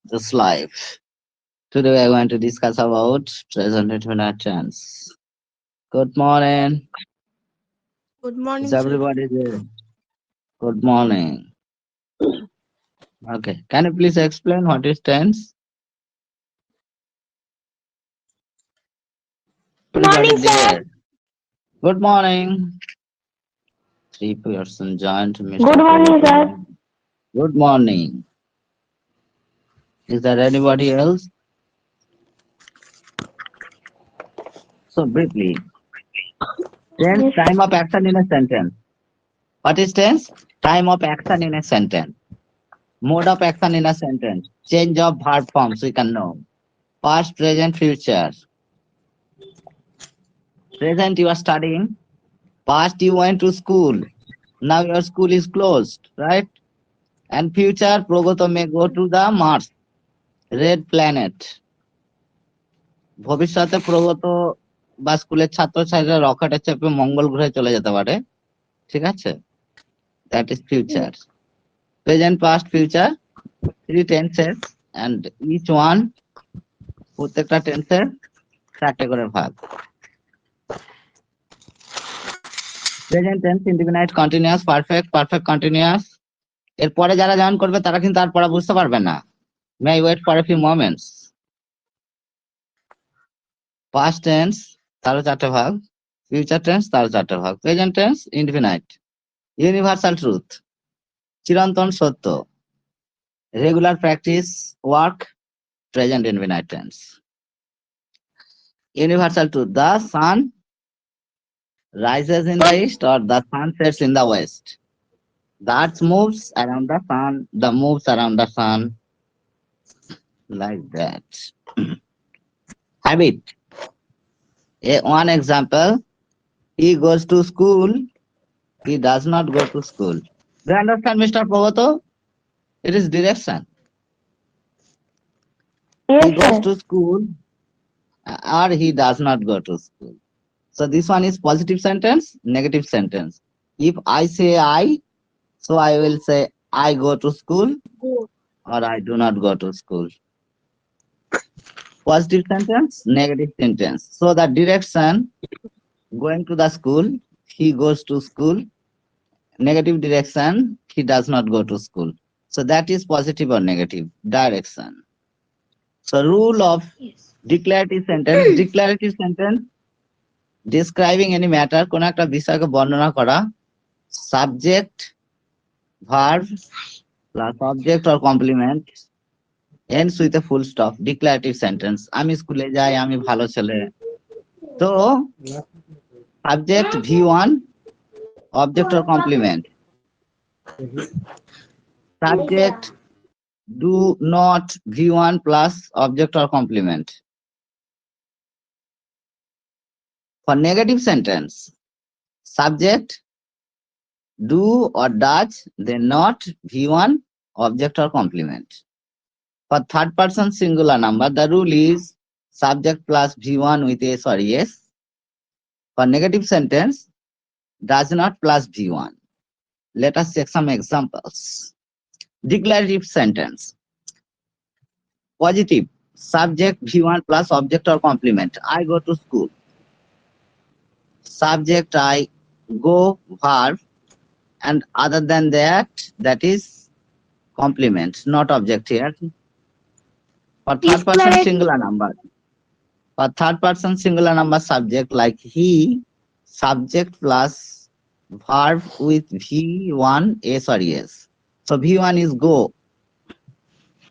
this life. Today we are going to discuss about present infinite tense. Good morning. Good Is morning, sir. everybody there? Good morning. Okay. Can you please explain what is tense? Good Everybody morning, sir. there? Good morning. Three person joined Good Mr. morning, sir. Prabhu. Good morning. Is there anybody else? So briefly, tense Yes. time of action in a sentence. What is tense? Time of action in a sentence. Mode of action in a sentence. Change of verb forms we can know. Past, present, future. Present you are studying. Past you went to school. Now your school is closed, right? And future Progoto may go to the Mars, red planet. ভবিষ্যতে প্রগত বা স্কুলের ছাত্রছাত্রীরা রকেটে চেপে মঙ্গল গ্রহে চলে যেতে পারে, ঠিক আছে? That is future. Present, past, future, three tenses and each one, প্রত্যেকটা টেন্সের চারটে করে ভাগ। Present tense, indefinite, continuous, perfect, perfect continuous. এরপরে যারা জয়েন করবে তারা কিন্তু আর পড়া বুঝতে পারবে না। May I wait for a few moments. Past tense তারও চারটে ভাগ, ফিউচার টেন্স তারও চারটে ভাগ, present tense indefinite, universal truth, চিরন্তন সত্য, regular practice, work, present indefinite tense. Universal truth, the sun rises in the east or the sun sets in the west. The earth moves around the sun, the moves around the sun, like that. Habit. One example, he goes to school, he does not go to school. Do you understand, Mr. Prabhato? It is direction. Yes, He goes sir. to school or he does not go to school. So this one is positive sentence, negative sentence. If I say I, so I will say I go to school or I do not go to school. Positive sentence, negative sentence. So the direction, going to the school, he goes to school. Negative direction, he does not go to school. So that is positive or negative direction. So rule of Yes. declarative sentence. Declarative sentence describing any matter, কোন একটা বিষয়কে বর্ণনা করা, subject, verb plus object or complement ends with a full stop. Declarative sentence. আমি স্কুলে যাই, আমি ভালো ছেলে। তো subject V1, object or complement. Subject do not V1 plus object or complement. For negative sentence, subject do or does, then not V1 object or complement. For third person singular number, the rule is subject plus V1 with S or yes. For negative sentence, does not plus V1. Let us check some examples. Declarative sentence. Positive, subject V1 plus object or complement. I go to school. Subject I go, verb, and other than that, that is complement, not object here. For third person Declarative. singular number. For third person singular number subject like he, subject plus verb with V1 S or yes. So V1 is go.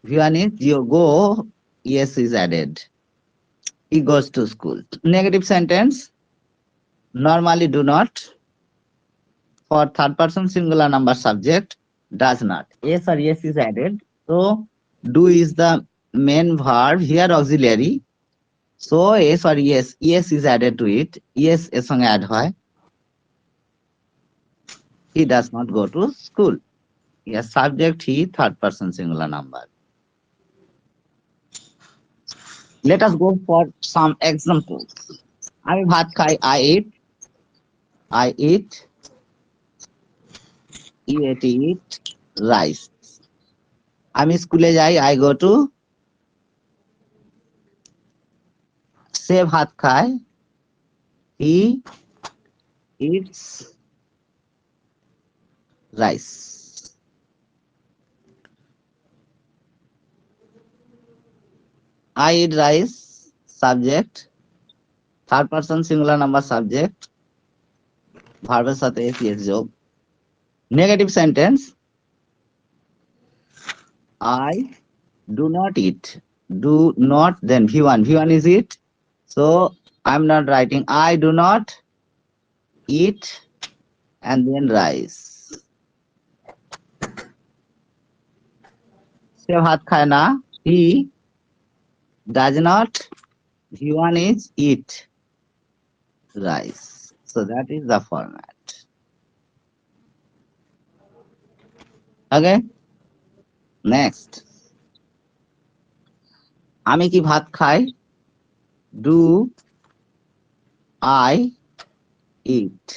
V1 is you go, yes is added. He goes to school. Negative sentence, normally do not. For third person singular number subject, does not. Yes or yes is added. So do is the main verb, here auxiliary. So yes or yes, yes is added to it. Yes এর সঙ্গে add হয়। He does not go to school. Yes, subject he, third person singular number. Let us go for some examples. আমি ভাত খাই, I eat. I eat. You eat rice. আমি স্কুলে যাই, I go to সে ভাত খায়, he eats rice. I eat rice, subject, third person singular number subject, verb এর সাথে ps যোগ। Negative sentence, I do not eat, do not, then v1 is eat, so I'm not writing I do not eat and then rice. সে ভাত খায় না, he does not, v1 is eat rice, so that is the format. Okay, next, আমি কি ভাত খাই, do I eat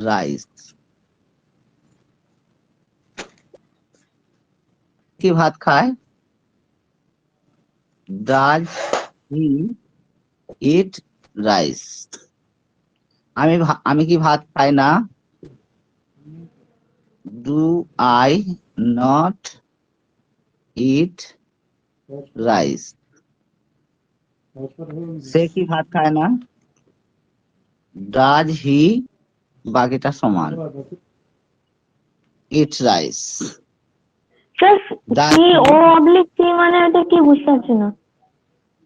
rice. কি ভাত খায়, does he eat rice. আমি কি ভাত খাই না, do I not eat rice. সে কি ভাত খায় না, does he, বাকিটা সমান, eat rice. Sir Does she he- ও অবলিক সি মানে এটা কি বুঝতে পারছি না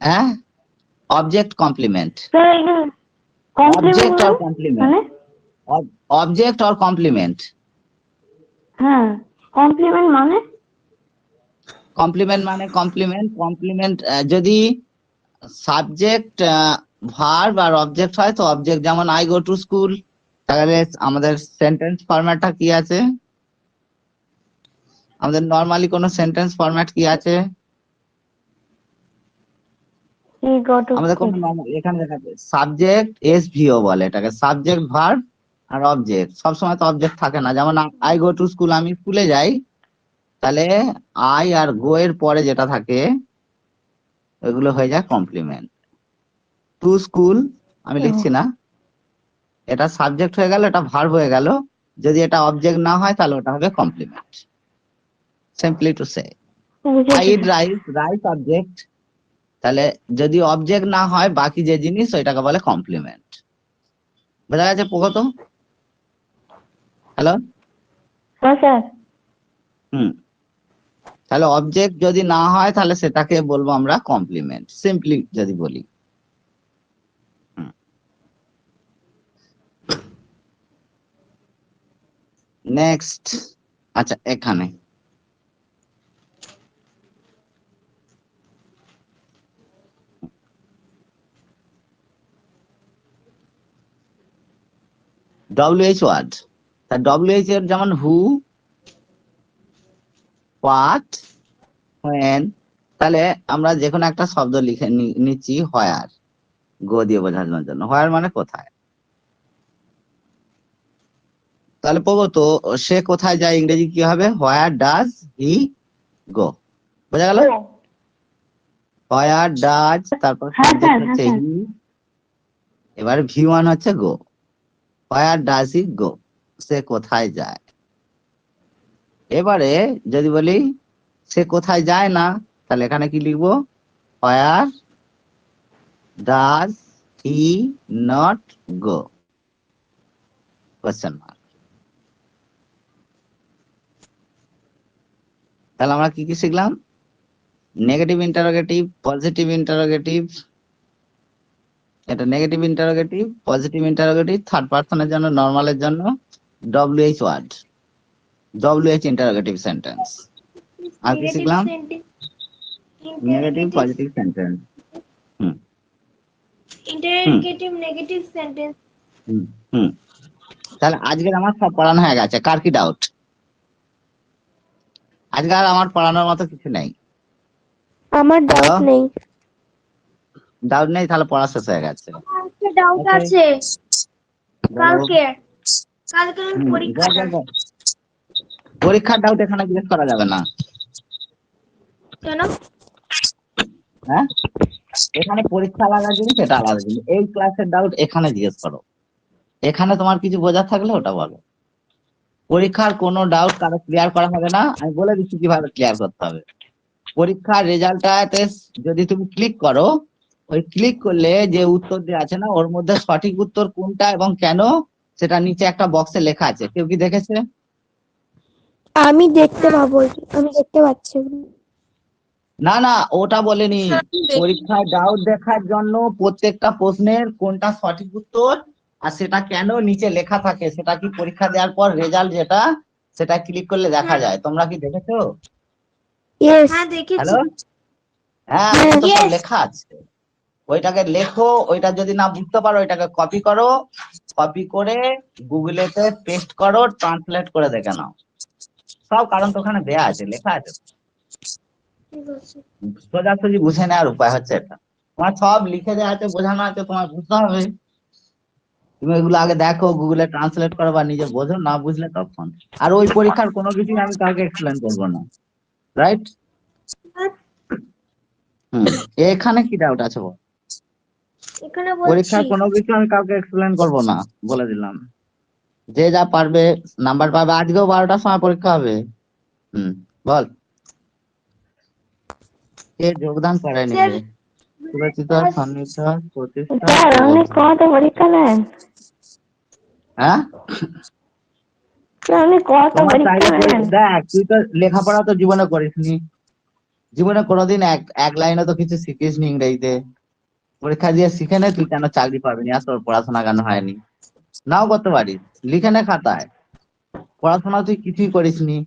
হ্যাঁ, অবজেক্ট কমপ্লিমেন্ট, স্যার এটা অবজেক্ট কমপ্লিমেন্ট অর কমপ্লিমেন্ট, মানে অবজেক্ট অর কমপ্লিমেন্ট। হ্যাঁ কমপ্লিমেন্ট মানে কমপ্লিমেন্ট মানে কমপ্লিমেন্ট যদি সাবজেক্ট ভার্ব আর অবজেক্ট হয় তো অবজেক্ট, যেমন আই গো টু স্কুল, তাহলে আমাদের সেন্টেন্স ফরম্যাটটা কি আছে, আমাদের নরমালি কোন সেন্টেন্স ফরম্যাট কি আছে, হি গট টু আমাদের কোন এখানে দেখা যাচ্ছে সাবজেক্ট এসভিও বলে এটাকে, সাবজেক্ট ভার্ব আর অবজেক্ট, সবসময় তো অবজেক্ট থাকে না, যেমন আই গো টু স্কুল, আমি স্কুলে যাই, তাহলে আই আর গো এর পরে যেটা থাকে ওইগুলো হয়ে যায় কমপ্লিমেন্ট। টু স্কুল আমি লিখছি না, এটা সাবজেক্ট হয়ে গেল, এটা ভার্ব হয়ে গেল, যদি এটা অবজেক্ট না হয় তাহলে ওটা হবে complement. Simply to say I eat rice, rice object, তাহলে যদি অবজেক্ট না হয় বাকি যে জিনিস ওইটাকে বলে কমপ্লিমেন্ট। বোঝা গেছে প্রগত? হ্যালো, হ্যাঁ স্যার তাহলে অবজেক্ট যদি না হয় তাহলে সেটাকে বলবো আমরা কমপ্লিমেন্ট, সিম্পলি যদি বলি। নেক্সট, আচ্ছা এখানে WH ওয়ার্ড, তা WH এর যেমন হু, হোয়াট, হোয়েন, তাহলে আমরা যে কোনো একটা শব্দ লিখে নিচ্ছি হোয়ার, গো দিয়ে বোঝানোর জন্য, হোয়ার মানে কোথায়। তাহলে প্রগত সে কোথায় যায় ইংরেজি কি হবে, হোয়ার ডাজ হি গো, বোঝা গেল? হোয়ার ডাজ, তারপর হ্যাঁ স্যার, সাবজেক্ট হচ্ছে হ্যাঁ হি, এবার V1 হচ্ছে গো, হোয়ার ডাজ হি গো, সে কোথায় যায়। এবারে যদি বলি সে কোথায় যায় না, তাহলে এখানে কি লিখবো, where does he not go, question mark. তাহলে আমরা কি কি শিখলাম, নেগেটিভ ইন্টারোগেটিভ, পজিটিভ ইন্টারোগেটিভ, এটা negative interrogative, positive interrogative, third পারসনের জন্য, নরমালের জন্য WH word, WH interrogative sentence. আর কি শিখলাম, negative positive sentence. Interrogative negative sentence. হুম, তাহলে আজকের আমার সব পড়ানো হয়ে গেছে, কার কি ডাউট? আজকে আর আমার পড়ানোর মতো কিছু নেই, আমার ডাউট নেই ডাউট নেই, তাহলে পড়া শেষ হয়ে গেছে। একটা ডাউট Okay. আছে কালকে হুম, পরীক্ষাটা যাও। পরীক্ষার ডাউট এখানে জিজ্ঞেস করা যাবে না, কেন হ্যাঁ এখানে পরীক্ষা আলাদা জিনিস, এটা আলাদা জিনিস। এই ক্লাসের ডাউট এখানে জিজ্ঞেস করো, এখানে তোমার কিছু বোঝার থাকলে ওটা বলো। পরীক্ষার কোনো ডাউট কারো ক্লিয়ার করা হবে না, আমি বলে দিচ্ছি কিভাবে ক্লিয়ার করতে হবে। পরীক্ষার রেজাল্টটাতে যদি তুমি ক্লিক করো, ওই ক্লিক করলে যে উত্তর দেওয়া আছে না, ওর মধ্যে সঠিক উত্তর কোনটা এবং কেন সেটা নিচে একটা বক্সে লেখা আছে। কেউ কি দেখেছে? আমি দেখতে পাবো, আমি দেখতে পাচ্ছি। না না, ওটা বলেনি। পরীক্ষায় ডাউট দেখার জন্য প্রত্যেকটা প্রশ্নের কোনটা সঠিক উত্তর আর সেটা কেন নিচে লেখা থাকে, সেটা কি পরীক্ষা দেওয়ার পর রেজাল্ট যেটা, সেটা ক্লিক করলে দেখা যায়। তোমরা কি দেখেছো? ইয়েস। হ্যাঁ দেখেছি। হ্যালো, হ্যাঁ ওখানে তো সব লেখা আছে। ওইটাকে লেখো, ওইটা যদি না বুঝতে পারো ওইটাকে কপি করো, কপি করে গুগলেতে পেস্ট করো, ট্রান্সলেট করে দেখে নাও সব, কারণ তো ওখানে দেয়া আছে, লেখা আছে। ঠিক আছে। সোজাসুজি বুঝে নেওয়ার উপায় হচ্ছে এটা। তোমার সব লিখে দেওয়া আছে, বোঝানো আছে, তোমার বুঝতে হবে। তুমি এগুলো আগে দেখো, গুগলে ট্রান্সলেট করো বা নিজে বোঝো, না বুঝলে তখন। আর ওই পরীক্ষার কোনো কিছুই আমি কাউকে এক্সপ্লেন করবো না, রাইট? এখানে কি ডাউট আছে বল? এখানে বলছি পরীক্ষার কোনো কিছু আমি কাউকে এক্সপ্লেন করবো না, বলে দিলাম। যে যা পারবে নাম্বার পাবে। আজকেও 12টার সময় পরীক্ষা হবে। বল, কে যোগদান করেনি স্যার, রে? সুরচিতা, সন্মিতা, প্রতিষ্ঠা, স্যার আপনি কত পরীক্ষা নেন? হ্যাঁ স্যার আপনি কত তোমার পরীক্ষা চাইলে নেন? দেখ, তুই তো লেখাপড়া তো জীবনে করিসনি, জীবনে কোনোদিন এক লাইনে তো কিছু শিখিসনি ইংরেজিতে। পরীক্ষা দিয়ে শিখে নে, তুই কেন চাকরি পাবি না? আর তোর পড়াশোনা কেন হয়নি? নাও করতে পারিস, লিখে নে খাতায়। পড়াশোনা তুই কিছুই করিসনি,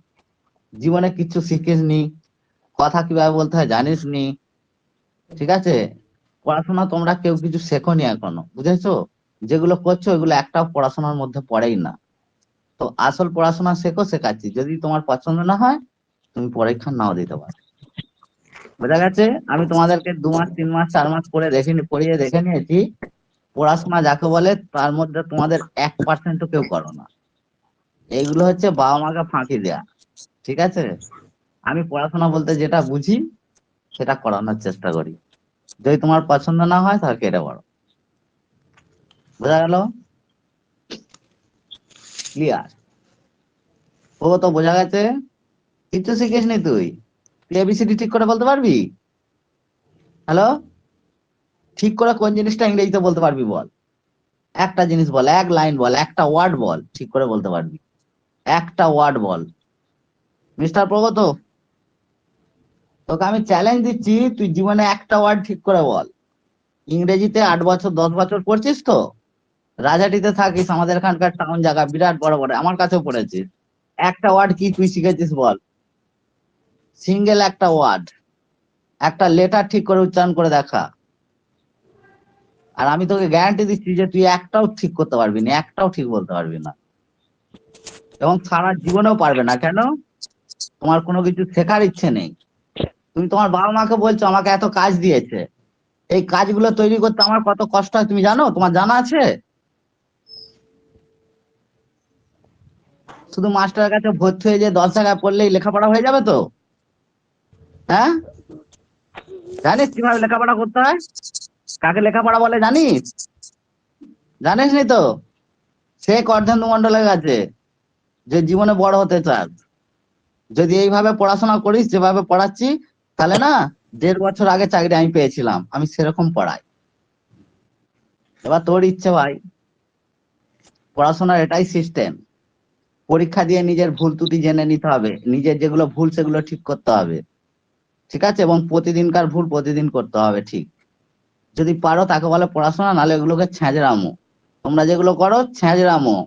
জীবনে কিছু শিখিসনি, কথা কিভাবে বলতে হয় জানিস নি, ঠিক আছে? পড়াশোনা তোমরা কেউ কিছু শেখোনি এখনো, বুঝেছো? যেগুলো করছো ওগুলো একটাও পড়াশোনার মধ্যে পড়েই না। তো আসল পড়াশোনা শেখো, শেখাচ্ছি। যদি তোমার পছন্দ না হয় তুমি পরীক্ষা নাও দিতে পারো। বোঝা গেছে? আমি তোমাদেরকে 2 মাস 3 মাস 4 মাস পড়িয়ে দেখে নিয়েছি পড়াশোনা যাকে বলে, তার মধ্যে তোমাদের 1% কেউ করো না। এইগুলো হচ্ছে বাবা মাকে ফাঁকি দেয়া, ঠিক আছে? আমি পড়াশোনা বলতে যেটা বুঝি সেটা করানোর চেষ্টা করি। যদি তোমার পছন্দ না হয় তাহলে কেটে পড়ো। বোঝা গেল? ক্লিয়ার? ও তো বোঝা গেছে। কিচ্ছু শিখিস নি তুই? তুই এবিসিডি ঠিক করে বলতে পারবি? হ্যালো, ঠিক করে কোন জিনিসটা ইংরেজিতে বলতে পারবি বল? একটা জিনিস বল, এক লাইন বল, একটা ওয়ার্ড বল, ঠিক করে বলতে পারবি। একটা ওয়ার্ড বল। মিস্টার প্রগত, তোকে আমি চ্যালেঞ্জ দিচ্ছি, তুই জীবনে একটা ওয়ার্ড ঠিক করে বল। ইংরেজিতে 8 বছর 10 বছর পড়ছিস তো, রাজাটিতে থাকিস, আমাদের এখানকার টাউন জায়গা বিরাট বড় বড়, আমার কাছেও পড়েছিস। একটা ওয়ার্ড কি তুই শিখেছিস বল? সিঙ্গেল একটা ওয়ার্ড, একটা লেটার ঠিক করে উচ্চারণ করে দেখা। আর আমি তোকে গ্যারান্টি দিচ্ছি যে তুই একটাও ঠিক করতে পারবি না, একটাও ঠিক বলতে পারবি না, এবং সারা জীবনেও পারবে না। কেন? তোমার কোনো কিছু শেখার ইচ্ছে নেই। তুমি তোমার বাবা মাকে বলছো আমাকে এত কাজ দিয়েছে, এই কাজগুলো তৈরি করতে আমার কত কষ্ট হয় তুমি জানো? তোমার জানা আছে? শুধু মাস্টারের কাছে ভর্তি হয়ে যে 10 টাকা পড়লেই লেখাপড়া হয়ে যাবে তো? হ্যাঁ, জানিস কিভাবে লেখাপড়া করতে হয়? কাকে লেখাপড়া বলে জানিস? জানিস নি তো? শেখ অর্ধেন্দু মন্ডলের কাছে, যে জীবনে বড় হতে চাস। যদি এইভাবে পড়াশোনা করিস যেভাবে পড়াচ্ছি, তাহলে না 1.5 বছর আগে চাকরি আমি পেয়েছিলাম, আমি সেরকম পড়াই। এবার তোর ইচ্ছে ভাই, পড়াশোনার এটাই সিস্টেম। পরীক্ষা দিয়ে নিজের ভুল ত্রুটি জেনে নিতে হবে, নিজের যেগুলো ভুল সেগুলো ঠিক করতে হবে, ঠিক আছে? এবং প্রতিদিনকার ভুল প্রতিদিন করতে হবে, ঠিক? যদি পারো তাকে বলে পড়াশোনা, নাহলে এগুলোকে ছ্যাঁচড়ামো। তোমরা যেগুলো করো ছ্যাঁচড়ামো,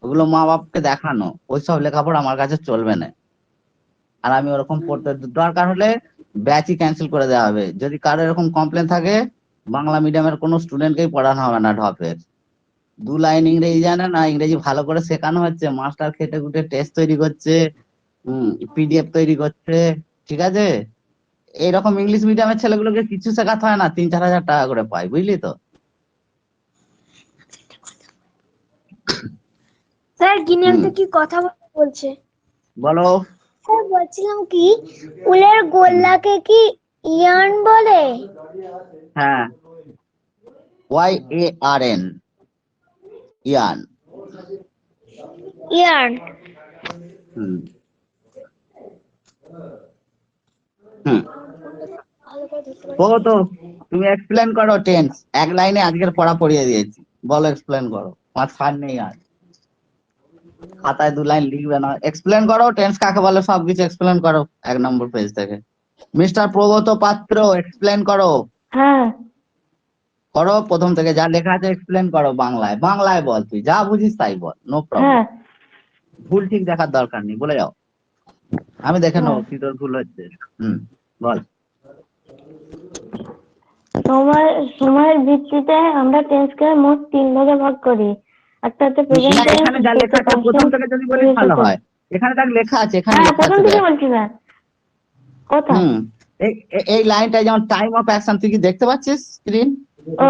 ওগুলো মা বাপকে দেখানো, ওইসব লেখাপড়া আমার কাছে চলবে না। আর আমি ওরকম পড়তে, দরকার হলে ব্যাচই ক্যান্সেল করে দেওয়া হবে। যদি কারো এরকম কমপ্লেন থাকে, বাংলা মিডিয়ামের কোনো স্টুডেন্টকেই পড়ানো হবে না ঢপের। 2 লাইন ইংরেজি জানে না, ইংরেজি ভালো করে শেখানো হচ্ছে, মাস্টার খেটে খুটে টেস্ট তৈরি করছে, পিডিএফ তৈরি করছে, ঠিক আছে? এইরকম ইংলিশ মিডিয়ামের ছেলেগুলোকে কিছু শেখাতে হয় না, 3-4 হাজার টাকা করে পায়, বুঝলি তো? স্যার গিনি একটা কি কথা বলছে। বলো। স্যার বলছিলাম কি, উলের গোল্লাকে কি ইয়ার্ন বলে? হ্যাঁ, YARN, ইয়ার্ন। ইয়ার্ন। হুম হুম ও তো তুমি এক্সপ্লেন করো টেন্স, এক লাইনে আজকের পড়া পড়িয়ে দিয়েছি, বলো এক্সপ্লেন করো, আমার ছাড় নেই আর, খাতায় 2 লাইন লিখবে না, এক্সপ্লেন করো টেন্স কাকে বলে, সবকিছু এক্সপ্লেন করো 1 নম্বর পেজ থেকে। মিস্টার প্রগত পাত্র, এক্সপ্লেন করো। হ্যাঁ করো, প্রথম থেকে যা লেখা আছে এক্সপ্লেন করো বাংলায়, বাংলায় বল, তুই যা বুঝিস তাই বল, নো প্রবলেম, হ্যাঁ ভুল ঠিক দেখার দরকার নেই, বলে যাও, আমি দেখে নেবো হ্যাঁ। কি তোর ভুল হচ্ছে। বল। সময়ের ভিত্তিতে আমরা টেন্সকে মোট 3 ভাগে ভাগ করি। একটা হচ্ছে প্রেজেন্ট না, টেন্স, এখানে যা লেখা আছে প্রথম থেকে যদি বলিস ভালো হয়, এখানে দেখ লেখা আছে, এখানে হ্যাঁ লেখা প্রথম আছে থেকে দেখ। বলছি না কোথায়। হুম এই লাইনটা যেমন টাইম অফ অ্যাকশন, তুই কি দেখতে পাচ্ছিস স্ক্রিন? ও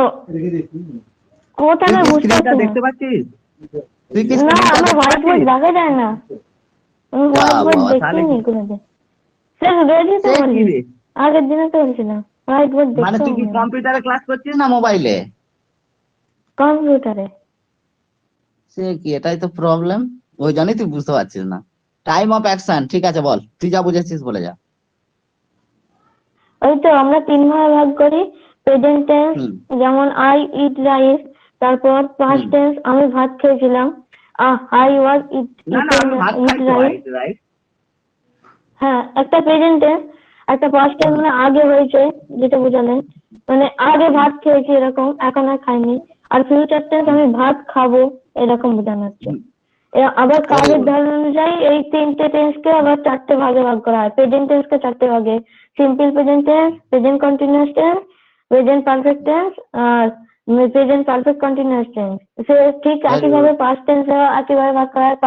কোথায় তুই আমি কি বুঝতে স্ক্রিনটা পারছি না। দেখতে পাচ্ছিস? তুই কি না স্ক্রিনটা আমার দেখতে হোয়াইট বোর্ড পাচ্ছিস? দেখা যায় না, আমি যা হোয়াইট বোর্ড বাবা, তাহলে দেখিনি কোনোদিন। স্যার রোজই তো সে কি বলি, রে? আগের দিনে তো বলছিলাম হোয়াইট বোর্ড মানে দেখতে তুই কি হবে না। কম্পিউটারে ক্লাস করছিস না মোবাইলে? কম্পিউটারে। সে কি, এটাই তো প্রবলেম, ওই জন্যই তুই বুঝতে পারছিস না। টাইম অফ অ্যাকশন, ঠিক আছে বল, তুই যা বুঝেছিস বলে যা। ওই তো আমরা 3 ভাগে ভাগ করি। প্রেজেন্ট টেন্স হুম যেমন আই ইট রাইস, তারপর পাস্ট হুম টেন্স আমি ভাত খেয়েছিলাম, আই ওয়াজ না না, আমি ভাত ইট খাই তো, রাইস। Right right. হ্যাঁ একটা প্রেজেন্ট টেন্স, একটা পাস্ট টেন্স মানে আগে হয়েছে যেটা বোঝালেন, মানে আগে ভাত খেয়েছি এরকম, এখন আর খাইনি। আর ফিউচার টেন্স আমি ভাত খাবো এরকম বোঝানো হচ্ছে। আবার ভেরি কাজের গুড। ধরন অনুযায়ী এই 3টে টেন্সকে আবার 4টে ভাগে ভাগ করা হয়। প্রেজেন্ট টেন্সকে 4টে ভাগে, simple present tense, present continuous tense, present perfect tense আর প্রেজেন্ট পারফেক্ট কন্টিনিউয়াস টেন্স। সে ঠিক ভেরি একইভাবে গুড। পাস্ট টেন্স একইভাবে ভাগ করা হয়।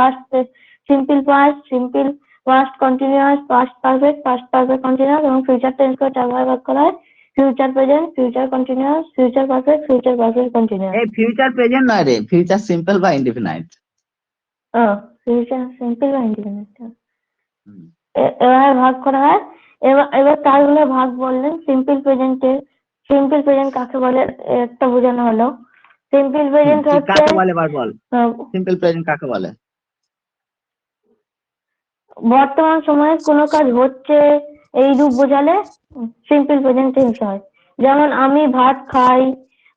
Simple past, simple past continuous, past perfect continuous এবং ফিউচার টেন্সকে 4 ভাগে ভাগ করা হয়। Future present, future continuous, future perfect continuous. এই ফিউচার প্রেজেন্ট নয় রে, ফিউচার সিম্পল বা ইনডিফিনাইট। ও ফিউচার সিম্পল বা ইন্ডিপেন্ডেন্ট। এভাবে ভাগ করা হয়। এবার কাজগুলো ভাগ বললেন। সিম্পল প্রেজেন্ট কাকে বলে একটা বোঝানো হলো। সিম্পল প্রেজেন্ট কি হচ্ছে কাকে বলে এবার বল, আহ, সিম্পল প্রেজেন্ট কাকে বলে? বর্তমান সময়ে কোনো কাজ হচ্ছে এই রূপ বোঝালে সিম্পল প্রেজেন্ট টেন্স হয়। যেমন আমি ভাত খাই,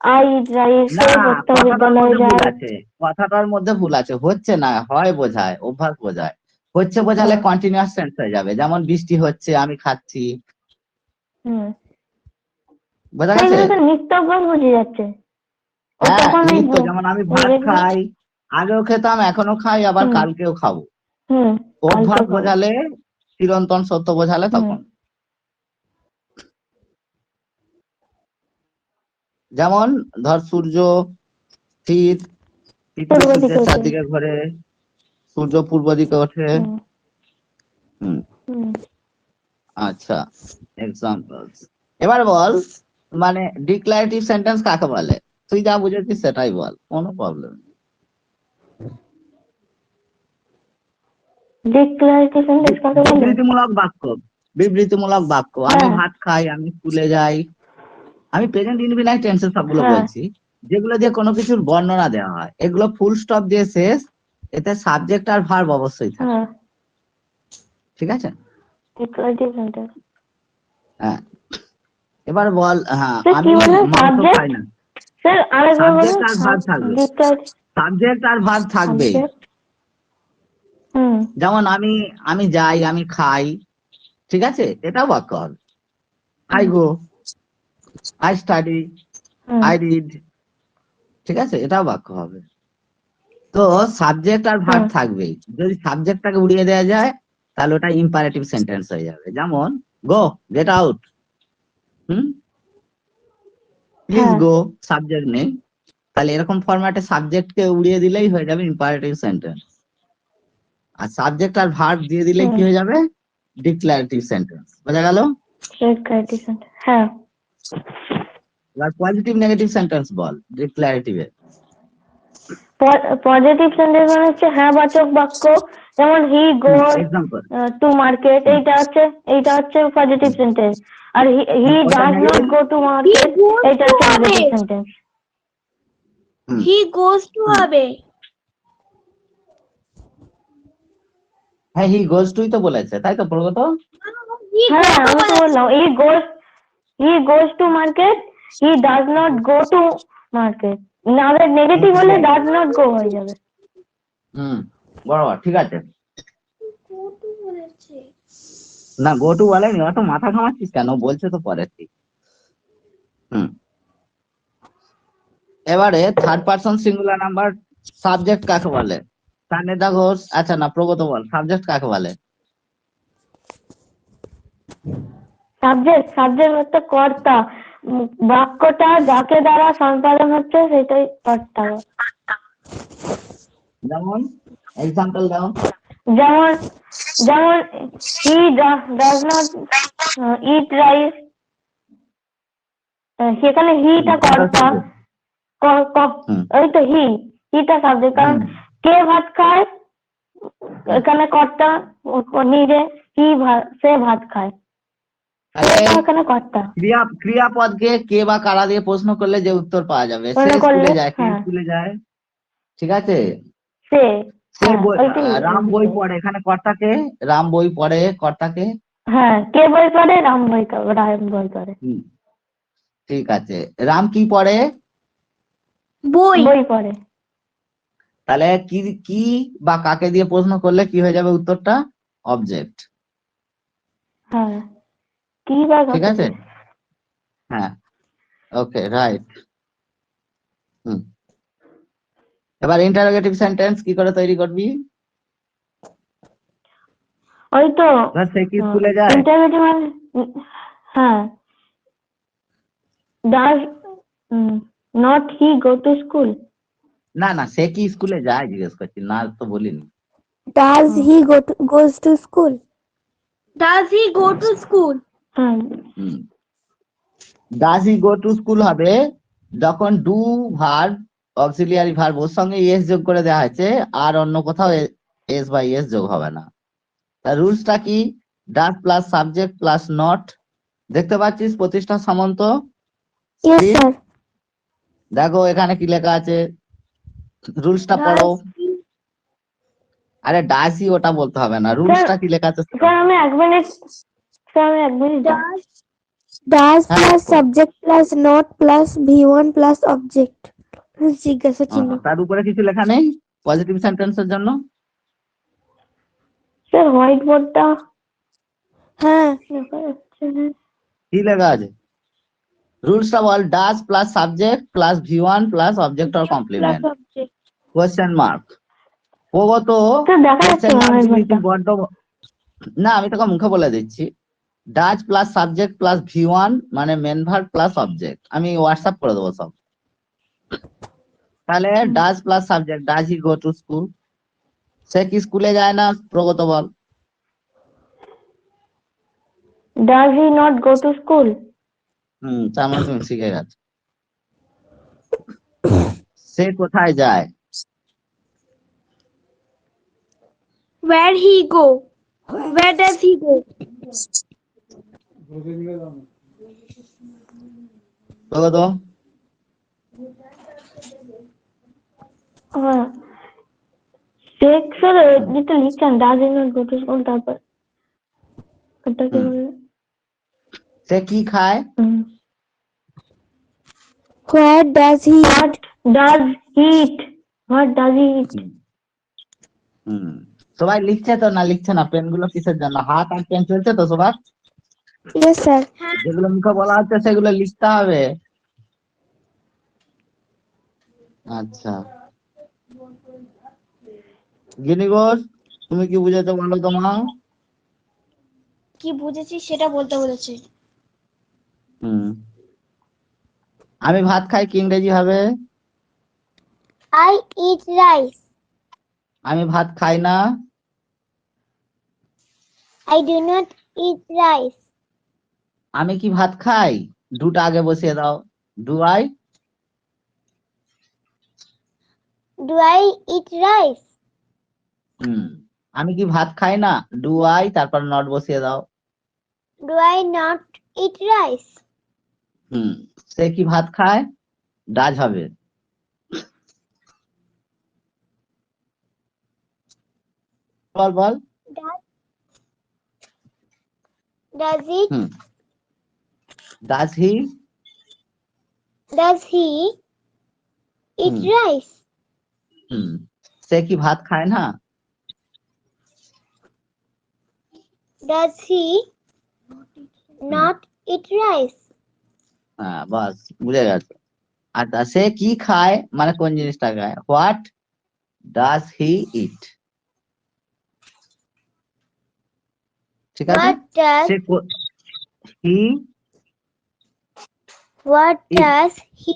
আই ইট রাইস, না, সে পড়তে কথাটার বিদ্যালয়ে মধ্যে ভুল যায়। আছে, কথাটার মধ্যে ভুল আছে, হচ্ছে না হয় বোঝায়, অভ্যাস বোঝায়, হচ্ছে বোঝালে হ্যাঁ কন্টিনিউয়াস টেন্স হয়ে যাবে, যেমন বৃষ্টি হচ্ছে আমি খাচ্ছি, হম বোঝা গেছে? সেইগুলো তো নিত্য অভ্যাস বুঝে যাচ্ছে। ও হ্যাঁ তখন নিত্য, যেমন আমি ভাত খাই, আগেও খেতাম এখনো খাই, আবার হুম কালকেও খাবো। হুম কালকে অভ্যাস খাবো। বোঝালে, চিরন্তন সত্য বোঝালে হুম তখন। যেমন ধর সূর্য স্থির, পৃথিবী পূর্ব দিকে সূর্যের ওঠে। চারদিকে ঘোরে, সূর্য পূর্ব দিকে ওঠে। হুম হুম হুম আচ্ছা, এক্সাম্পলস। এবার বল, মানে ডিক্লারেটিভ সেন্টেন্স কাকে বলে, তুই যা বুঝেছিস সেটাই বল, কোনো প্রবলেম নেই। ডিক্লারেটিভ সেন্টেন্স কাকে বলে? বিবৃতিমূলক বাক্য, বিবৃতিমূলক বাক্য, আমি হ্যাঁ ভাত খাই, আমি স্কুলে যাই, আমি প্রেজেন্ট ইনডিফিনাইট টেন্সের সবগুলো হ্যাঁ বলছি, যেগুলো দিয়ে কোনো কিছুর বর্ণনা দেওয়া হয়, এগুলো ফুল স্টপ দিয়ে শেষ, এতে সাবজেক্ট আর ভার্ব অবশ্যই থাকে, হ্যাঁ ঠিক আছে? Declarative sentence. হ্যাঁ এবার বল, হ্যাঁ স্যার কি আমি বলেন মাংস খাই সাবজেক্ট? না, স্যার আরেকবার বলুন। সাবজেক্ট আর ভার্ব থাকবে, ডিক্লারেটিভ সাবজেক্ট আর ভার্ব থাকবেই। সাবজেক্ট। হুম যেমন আমি আমি যাই, আমি খাই, ঠিক আছে, এটাও বাক্য হবে। I hmm go, I study, hmm I read, ঠিক আছে, এটাও বাক্য হবে। তো সাবজেক্ট আর ভার্ব হুম থাকবেই, যদি সাবজেক্টটাকে উড়িয়ে দেওয়া যায় তাহলে ওটা ইম্পারেটিভ সেন্টেন্স হয়ে যাবে, যেমন গো, গেট আউট, প্লিজ হ্যাঁ গো, সাবজেক্ট নেই, তাহলে এরকম ফরম্যাটে সাবজেক্টকে উড়িয়ে দিলেই হয়ে যাবে ইম্পারেটিভ সেন্টেন্স, আর সাবজেক্ট আর ভার্ব দিয়ে দিলেই হুম কি হয়ে যাবে, ডিক্লারেটিভ সেন্টেন্স, বোঝা গেল? Declarative sentence. হ্যাঁ এবার পজিটিভ নেগেটিভ সেন্টেন্স বল ডিক্লারেটিভে। পজিটিভ সেন্টেন্স মানে হচ্ছে হ্যাঁ বাচক বাক্য। যেমন he goes example. To market, এইটা হচ্ছে পজিটিভ সেন্টেন্স। আর he does not go to market goes এটা to হচ্ছে negative market. Sentence. He goes to হবে। হ্যাঁ হি গোজ টুই তো বলেছে, তাই তো প্রগত? হ্যাঁ আমি তো বললাম he goes to market, he does not go to market। না হলে নেগেটিভ হলে does not go হয়ে যাবে। বরাবর ঠিক আছে। গো টু বলেছে। না গো টু বলেনি, অত মাথা ঘামাচ্ছিস কেন, বলছে তো পরে ঠিক। এবারে third person singular number subject কাকে বলে? কানেদা ঘোষ, আচ্ছা না প্রগত বল, সাবজেক্ট কাকে বলে? সাবজেক্ট হচ্ছে কর্তা। বাক্যটা যাকে দ্বারা সম্পাদন হচ্ছে সেটাই কর্তা। যেমন এক্সাম্পল দাও। যেমন he does not eat rice, সেখানে হিটা কর্তা, ওই তো হিটা সাবজেক্ট। কারণ কে ভাত খায়, এখানে কর্তা নিজে, সে ভাত খায়, এখানে কর্তা। ক্রিয়াপদকে কে বা কারা দিয়ে প্রশ্ন করলে যে উত্তর পাওয়া যাবে, সে স্কুলে যায়, কে স্কুলে যায়, ঠিক আছে। সে রাম বই পড়ে, এখানে কর্তাকে, রাম বই পড়ে কর্তাকে। হ্যাঁ কে বই পড়ে, রাম বই পড়ে। ঠিক আছে। রাম কি পড়ে? বই পড়ে। তাহলে কি বা কাকে দিয়ে প্রশ্ন করলে কি হয়ে যাবে উত্তরটা? অবজেক্ট। হ্যাঁ কি বা ঠিক আছে। হ্যাঁ ওকে রাইট। এবার ইন্টারোগেটিভ সেন্টেন্স কি করে তৈরি করবি? ওই তো সে কি স্কুলে যায়? ইন্টারোগেটিভ মানে হ্যাঁ does not he go to school. না সে কি স্কুলে যায় জিজ্ঞেস করছি, না তো বলিনি। Does he goes to school. Does he go to school. Does he go to school হবে যখন ডু ভার্ব অক্সিলিয়ারি ভার্ব ওর সঙ্গে এস যোগ করে দেওয়া হয়েছে, আর অন্য কোথাও এস বা এস যোগ হবে না। তার রুলসটা কি? Does plus subject plus not. দেখতে পাচ্ছিস প্রতিষ্ঠা সামন্ত? দেখো এখানে কি লেখা আছে, রুলসটা পড়ো। আরে ডাসি ওটা বলতে হবে না, রুলসটা কি লেখা আছে? আমি এক minute does plus subject plus not plus V1 plus object জিজ্ঞাসা চিহ্ন। তার উপরে কিছু লেখা নেই পজিটিভ সেন্টেন্সের জন্য? স্যার হোয়াইট বোর্ডটা হ্যাঁ কি লেখা আছে? রুলসটা বল। Does plus subject plus V1 plus object or complement question mark. Pragat question mark দিলি তুই বড্ড। না আমি তোকে মুখে বলে দিচ্ছি, does plus subject plus V1 মানে মেন ভার্ব প্লাস অবজেক্ট। আমি হোয়াটসঅ্যাপ করে দেবো সব। তাহলে does plus subject, does he go to school, সে কি স্কুলে যায় না? প্রগত বল। Does he not go to school. তার মানে তুমি শিখে গেছো। সে কোথায় যায়? Where he go? Where does he go? Pragat sir যেটা লিখছেন does he not go to school, তারপর এটা কি বলে? সে কি খায়? Where does he What does he eat? What does he eat? সবাই লিখছে তো না লিখছে না? পেন গুলো কিসের জন্য? হাত আর পেন চলছে তো সবার? Yes sir. যেগুলো মুখে বলা হচ্ছে সেগুলো লিখতে হবে। আচ্ছা গিনি ঘোষ, তুমি কি বুঝেছো বলো তোমার? কি বুঝেছি সেটা বলতে বলেছে। আমি ভাত খাই কি ইংরেজি হবে? I eat rice. আমি ভাত খাই না। I do not eat rice. আমি কি ভাত খাই? দুটা আগে বসিয়ে দাও। Do I? Do I eat rice? আমি কি ভাত খাই না? ডু আই, তারপর নট বসিয়ে দাও। Do I not eat rice? সে কি ভাত খায়? ডাজ হবে। বল বল। Does it? Does he Does he eat rice? সে কি ভাত খায় না? Does he not eat rice? হ্যাঁ, বাস বুঝে গেছে। আচ্ছা, সে কি খায় মানে কোন জিনিসটা খায়? হোয়াট ডাজ হি ইট? ঠিক আছে, What does say he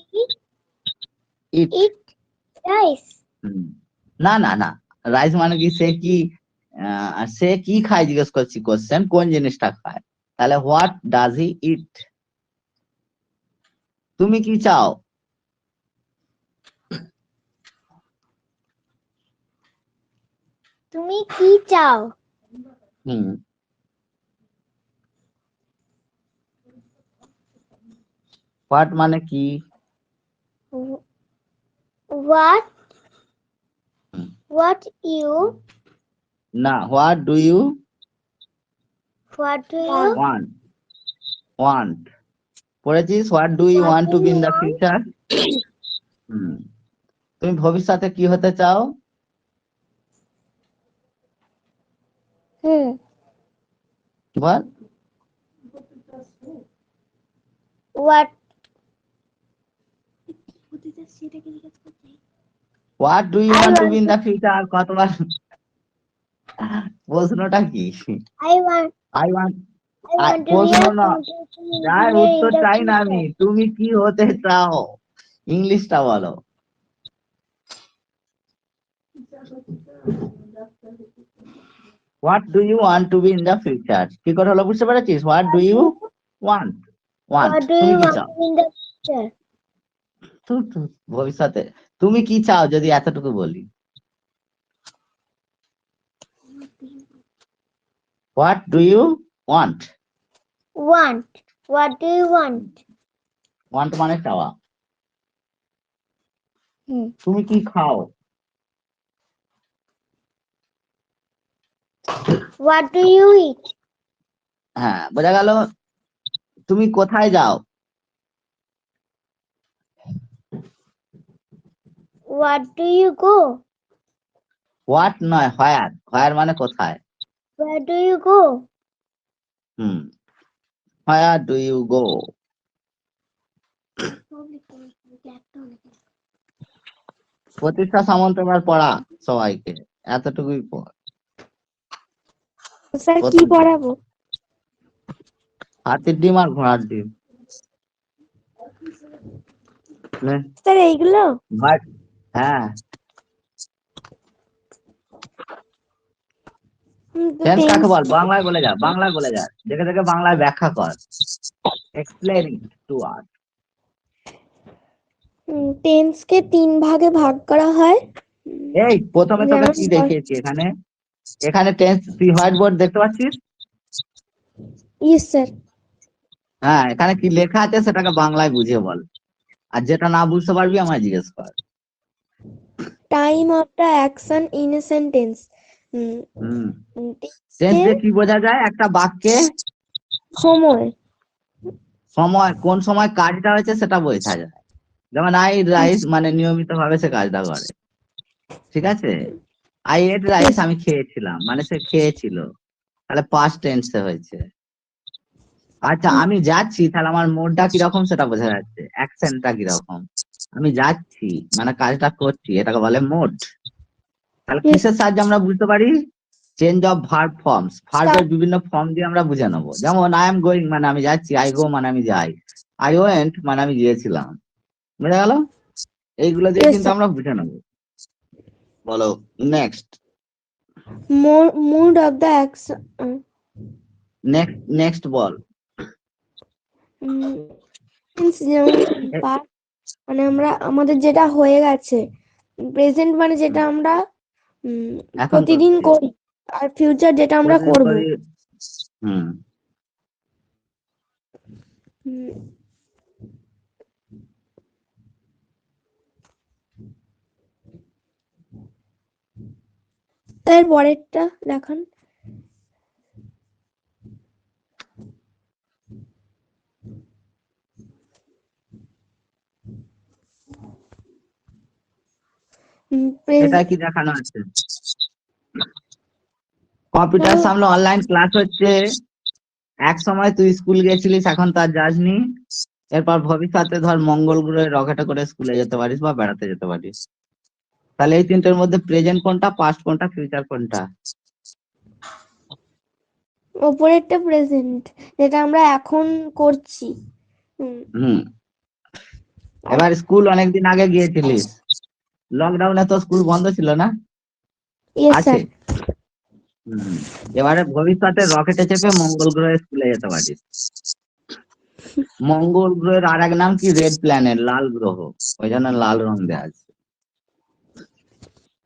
it. eat rice? না না না, রাইস মানে কি সে কি সে কি খায় জিজ্ঞেস করছি, কোশ্চেন কোন জিনিসটা খায়, তাহলে হোয়াট ডাজ হি ইট। তুমি কি চাও? তুমি কি চাও? হোয়াট মানে কি? What you না, what do you want? Want পড়েছিস? What do you want to be in the future? তুমি ভবিষ্যতে কি হতে চাও? বল। What what do you want to be in the future কতবার? প্রশ্নটা কি? I want to be প্রশ্ন a না, computer যাই engineer উত্তর in the চাই না আমি, future. তুমি কি হতে চাও ইংলিশটা বলো। What do you want to be in the future কি করে হলো বুঝতে পেরেছিস? What do you want What do তুমি you কি want চাও in the future? ভবিষ্যতে তুমি কি চাও যদি এতটুকু বলি? What do you want? What do you want? Want মানে চাওয়া। তুমি কি খাও? What do you eat? হ্যাঁ, বোঝা গেল। তুমি কোথায় যাও? What do you go? What নয়, হোয়ার মানে কোথায়। Where do you go? Where do you go? Pratishtha Samanta এবার পড়া সবাইকে, এতটুকুই পড়। স্যার কি পড়াবো? হাতির ডিম আর ঘোড়ার ডিম। স্যার এইগুলো? হ্যাঁ, টেন্স কাকে বল? বাংলায় বলে যা, বাংলায় বলে যা, দেখে দেখে বাংলায় ব্যাখ্যা কর। Explaining to us. টেন্স কে 3 ভাগে ভাগ করা হয়। এই প্রথমে তোকে কি দেখিয়েছি এখানে? এখানে টেন্স তুই হোয়াইট বোর্ড দেখতে পাচ্ছিস? Yes sir. হ্যাঁ, এখানে কি লেখা আছে সেটাকে বাংলায় বুঝিয়ে বল, আর যেটা না বুঝতে পারবি আমায় জিজ্ঞেস কর। Time of the action in a sentence. Tense দিয়ে কি বোঝা যায়? একটা বাক্যে সময় কোন সময় কাজটা হয়েছে সেটা বোঝা যায়। যেমন আই রাইস মানে নিয়মিত ভাবে সে কাজটা করে, ঠিক আছে? আই এট রাইস আমি খেয়েছিলাম মানে সে খেয়েছিল, তাহলে পাস্ট টেন্সে হয়েছে। আচ্ছা, আমি যাচ্ছি, তাহলে আমার মোডটা কিরকম সেটা বোঝা যাচ্ছে, অ্যাকশনটা কিরকম। আমি যাচ্ছি মানে কাজটা করছি, এটাকে বলে মোড। তাহলে কিসের সাহায্যে আমরা বুঝতে পারি? চেঞ্জ অফ ভার্ব ফর্মস, ভার্বের বিভিন্ন ফর্ম দিয়ে আমরা বুঝে নেবো। যেমন আই এম গোয়িং মানে আমি যাচ্ছি, আই গো মানে আমি যাই, আই ওয়েন্ট মানে আমি গিয়েছিলাম। বুঝা গেল? এইগুলো দিয়ে কিন্তু আমরা বুঝে নেবো। বলো next. Mood of the action. Next বল। মানে আমরা আমাদের যেটা হয়ে গেছে, প্রেজেন্ট মানে যেটা আমরা প্রতিদিন করি, আর ফিউচার যেটা আমরা করব। উম, এর পরেরটা দেখান। এটা কি দেখানো আছে? কম্পিউটার সামনে অনলাইন ক্লাস হচ্ছে, এক সময় তুই স্কুল গেছিলিস, এখন তার যাসনি। এরপর ভবিষ্যতে ধর মঙ্গল গ্রহে রকেটে করে স্কুলে যেতে পারিস বা বেড়াতে যেতে পারিস। তাহলে এই তিনটের মধ্যে প্রেজেন্ট কোনটা, পাস্ট কোনটা, ফিউচার কোনটা? ওপরেরটা প্রেজেন্ট, যেটা আমরা এখন করছি। হুম। এবার স্কুল অনেকদিন আগে গিয়েছিলিস, লকডাউনে তো স্কুল বন্ধ ছিল না? ইয়েস আছে। স্যার। হুম। এবারে ভবিষ্যতে রকেটে চেপে মঙ্গল গ্রহে স্কুলে যেতে পারিস। মঙ্গল গ্রহের আর এক নাম কি? রেড প্ল্যানেট, লাল গ্রহ, ওই জন্য লাল রং দেওয়া আছে।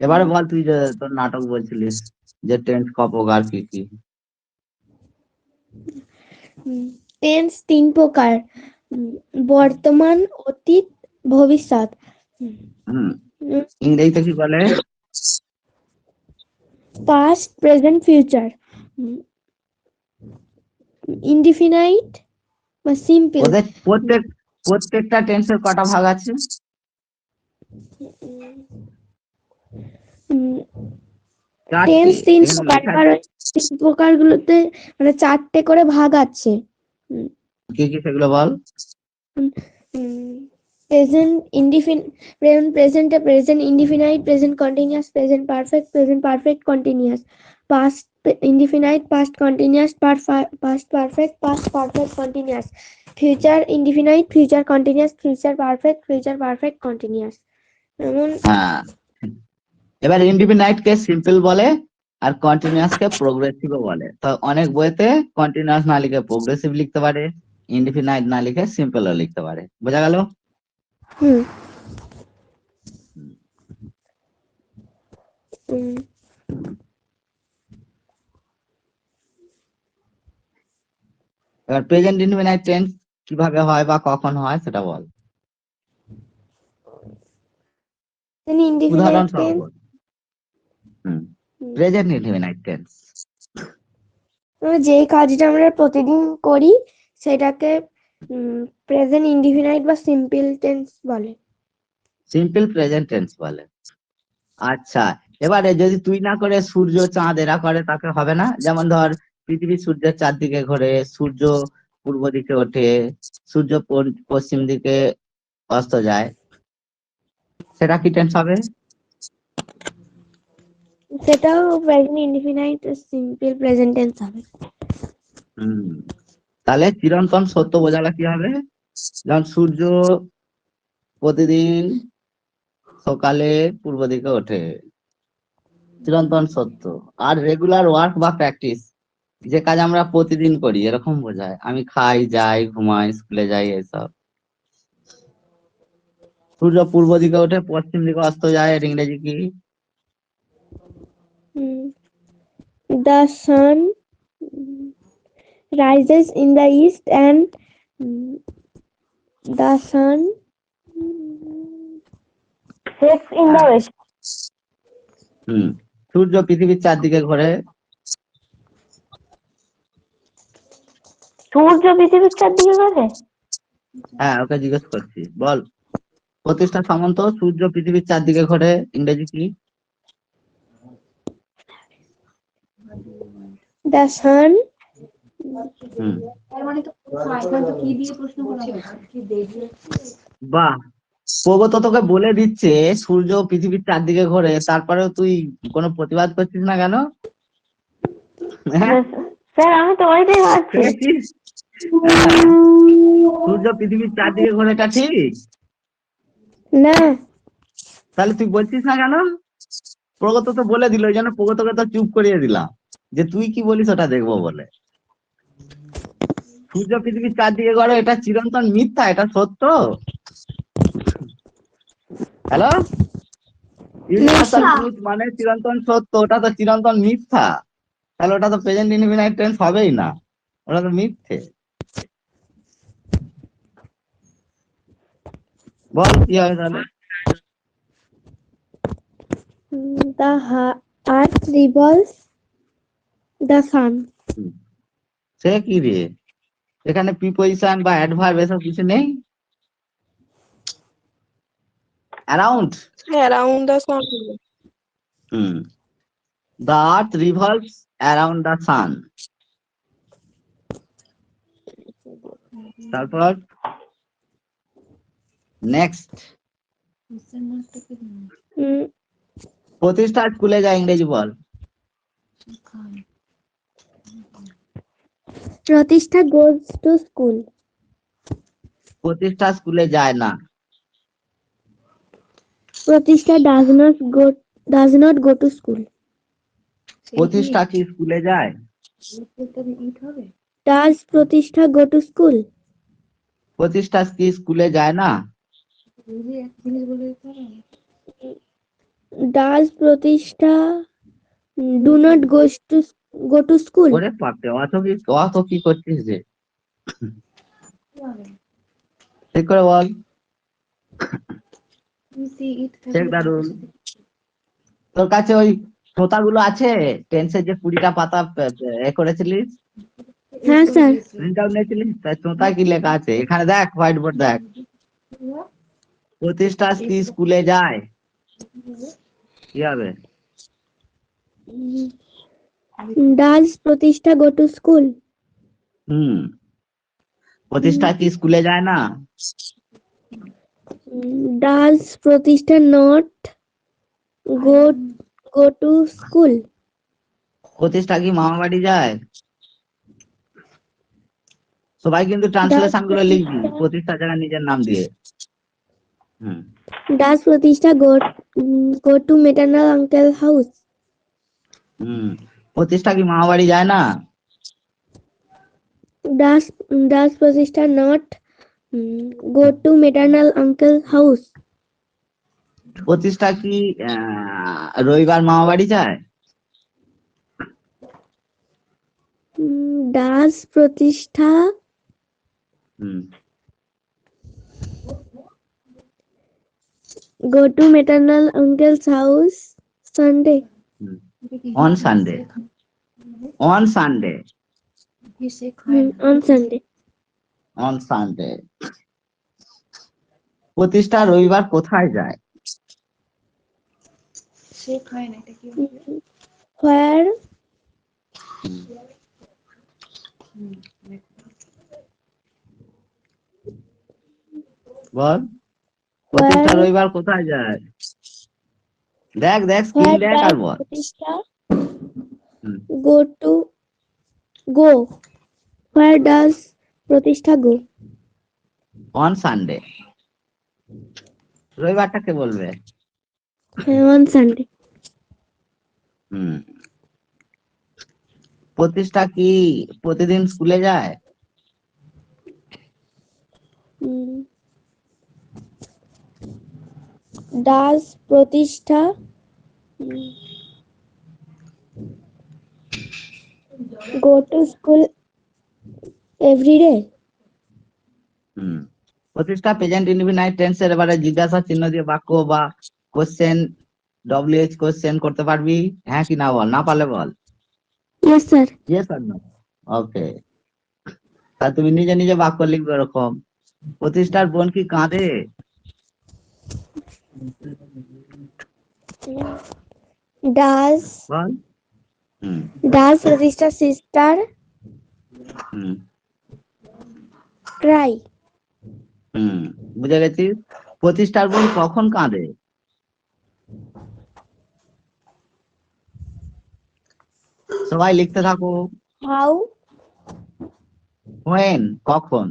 এবারে বল, তুই যে তোর নাটক বলছিলিস যে টেন্স ক প্রকার, কি কি? টেন্স 3 প্রকার, বর্তমান, অতীত, ভবিষ্যৎ। হুম। ইংরেজিতে কি বলে? Past, present, future. ইনডিফিনাইট বা সিম্পল। ওদের প্রত্যেকটা টেন্সের কটা ভাগ আছে? টেন্স 3 চারটে প্রকার, লেখা। কারণ 3 প্রকারগুলোতে মানে 4টে করে ভাগ আছে। কি কি সেগুলো বল? Present present indefinite, present continuous, present perfect continuous, past indefinite, past continuous, past perfect continuous, future indefinite, future continuous, future perfect continuous. এমন হ্যাঁ। এবার ইনডিফিনাইট কে সিম্পল বলে, আর কন্টিনিউয়াস কে প্রোগ্রেসিভ বলে। তো অনেক বইতে কন্টিনিউয়াস না লিখে প্রোগ্রেসিভ লিখতে পারে, ইনডিফিনাইট না লিখে সিম্পলও লিখতে পারে। বোঝা গেল? হুম হুম। এবার প্রেজেন্ট ইনডিফিনাইট টেন্স কিভাবে হয় বা কখন হয় সেটা বল। উদাহরণ ইনডিফিনাইট সহ টেন্স, বল। Present indefinite tense. যে কাজটা আমরা প্রতিদিন করি সেটাকে প্রেজেন্ট ইনডিফিনাইট বা সিম্পল টেন্স বলে। সিম্পল প্রেজেন্ট টেন্স বলে। আচ্ছা, এবারে যদি তুই না করে সূর্য চাঁদ এরা করে, তাকে হবে না? যেমন ধর পৃথিবী সূর্যের চারদিকে ঘোরে, সূর্য পূর্ব দিকে ওঠে, সূর্য পশ্চিম দিকে অস্ত যায়, সেটা কি টেন্স হবে? সেটাও present indefinite simple present tense হবে। হম। তাহলে চিরন্তন সত্য বোঝালে কি হবে? যেমন সূর্য প্রতিদিন সকালে পূর্ব দিকে ওঠে, চিরন্তন সত্য। আর রেগুলার ওয়ার্ক বা প্র্যাকটিস, যে কাজ আমরা প্রতিদিন করি, এরকম বোঝায়। আমি খাই, যাই, ঘুমাই, স্কুলে যাই, এসব। সূর্য পূর্ব দিকে ওঠে, পশ্চিম দিকে অস্ত যায়, এর ইংরেজি কি? The sun rises in the east and the sun sets in the west. সূর্য পৃথিবীর চারদিকে ঘোরে। সূর্য পৃথিবীর চারদিকে ঘোরে? হ্যাঁ, ওকে জিজ্ঞেস করছি, বল। প্রতিষ্ঠা সামন্ত, সূর্য পৃথিবীর চারদিকে ঘোরে, ইংরেজি কি? the sun বাহ, প্রগত তোকে বলে দিচ্ছে সূর্য পৃথিবীর চারদিকে ঘোরে, তারপরেও তুই কোনো প্রতিবাদ করছিস না কেন? হ্যাঁ, স্যার আমি তো ওইটাই ভাবছি। দেখেছিস? সূর্য পৃথিবীর চারদিকে ঘোরে, এটা ঠিক না। তাহলে তুই বলছিস না কেন? প্রগত তো বলে দিল, ওই জন্য প্রগতকে তো চুপ করিয়ে দিলাম, যে তুই কি বলিস ওটা দেখবো বলে। সূর্য পৃথিবীর চারদিকে ঘোরে, এটা চিরন্তন মিথ্যা, এটা সত্য। হ্যালো, ইউনিভার্সাল ট্রুথ মানে চিরন্তন সত্য, ওটা তো চিরন্তন মিথ্যা। তাহলে ওটা তো প্রেজেন্ট ইনডিফিনাইট টেন্স হবেই না, ওটা তো মিথ্যে। বল কি হবে তাহলে? The earth revolves the sun. সে কি রে, এখানে প্রিপজিশন বা অ্যাডভার্ব এসব কিছু নেই? Around. Around the sun. The earth revolves around the sun. তারপর নেক্সট, প্রতিষ্ঠা স্কুলে যায় ইংরেজি বল। Pratishtha goes to school. প্রতিষ্ঠা স্কুলে যায় না। Pratishtha does not go to school. প্রতিষ্ঠা কি স্কুলে যায়? Does Pratishtha go to school? প্রতিষ্ঠা কি স্কুলে যায় না? Does Pratishtha do not go to school? ওরে পাপে, অত কি করছিস যে? ঠিক করে বল। শেখ দারুন, তোর কাছে ওই তোতাগুলো আছে? টেন্সের যে 20টা পাতা এ করেছিলিস, হ্যাঁ স্যার। প্রিন্ট আউট নিয়েছিলিস, তাই তোতা কি লেখা আছে এখানে দেখ, হোয়াইট বোর্ড দেখ। প্রতিষ্ঠা কি স্কুলে যায়, কি হবে? Does Pratishtha go to school? প্রতিষ্ঠা কি স্কুলে যায় না? Does Pratishtha not go to school? প্রতিষ্ঠা কি মামা বাড়ি যায়? সবাই কিন্তু ট্রান্সলেশন গুলো লিখবি প্রতিষ্ঠা জায়গায় নিজের নাম দিয়ে। Does Pratishtha go to maternal uncle house? প্রতিষ্ঠা কি মামা বাড়ি যায় না? Does Pratishtha not go to maternal uncle house? প্রতিষ্ঠা কি রবিবার মামা বাড়ি যায়? Does Pratishtha go to maternal uncle's house Sunday? On Sunday. On Sunday. On Sunday. On Sunday. প্রতিষ্ঠা রবিবার কোথায় যায়? Where বল, প্রতিষ্ঠা রবিবার কোথায় যায়? দেখ দেখ স্কিল দেখ আর বল। Pratishtha go? Where does Pratishtha go? On Sunday. রবিবারটাকে বলবে On Sunday. প্রতিষ্ঠা কি প্রতিদিন স্কুলে যায়? Does Pratishtha go to school every day? প্রতিষ্ঠা প্রেজেন্ট ইনডিফিনাইট টেন্সের এবারে জিজ্ঞাসা চিহ্ন দিয়ে বাক্য বা কোশ্চেন WH কোশ্চেন করতে পারবি? হ্যাঁ কি না বল, না পারলে বল। Yes sir. Yes or no? ওকে, তা তুমি নিজে নিজে বাক্য লিখবে এরকম। প্রতিষ্ঠার বোন কি কাঁদে? Does ball. Pratishtha's sister cry? বুঝে গেছিস? প্রতিষ্ঠার বোন কখন কাঁদে? সবাই লিখতে থাকো। How? When, কখন?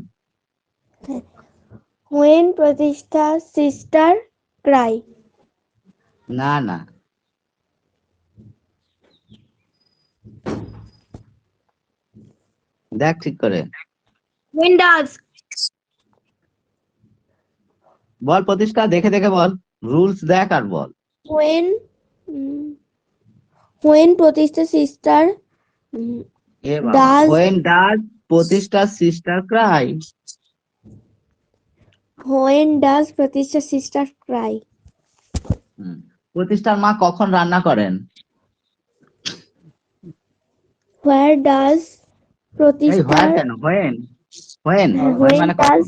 When Pratishtha's sister cry? না না, দেখ ঠিক করে When does? বল প্রতিষ্ঠা, দেখে দেখে বল, রুলস দেখ আর বল। When Pratishtha's sister When does প্রতিষ্ঠার sister cry? When does Pratisha's sister cry? প্রতিষ্ঠার মা কখন রান্না করেন? Where does এই হোয়ার Pratisha কেন, হোয়েন হোয়েন when মানে কখন?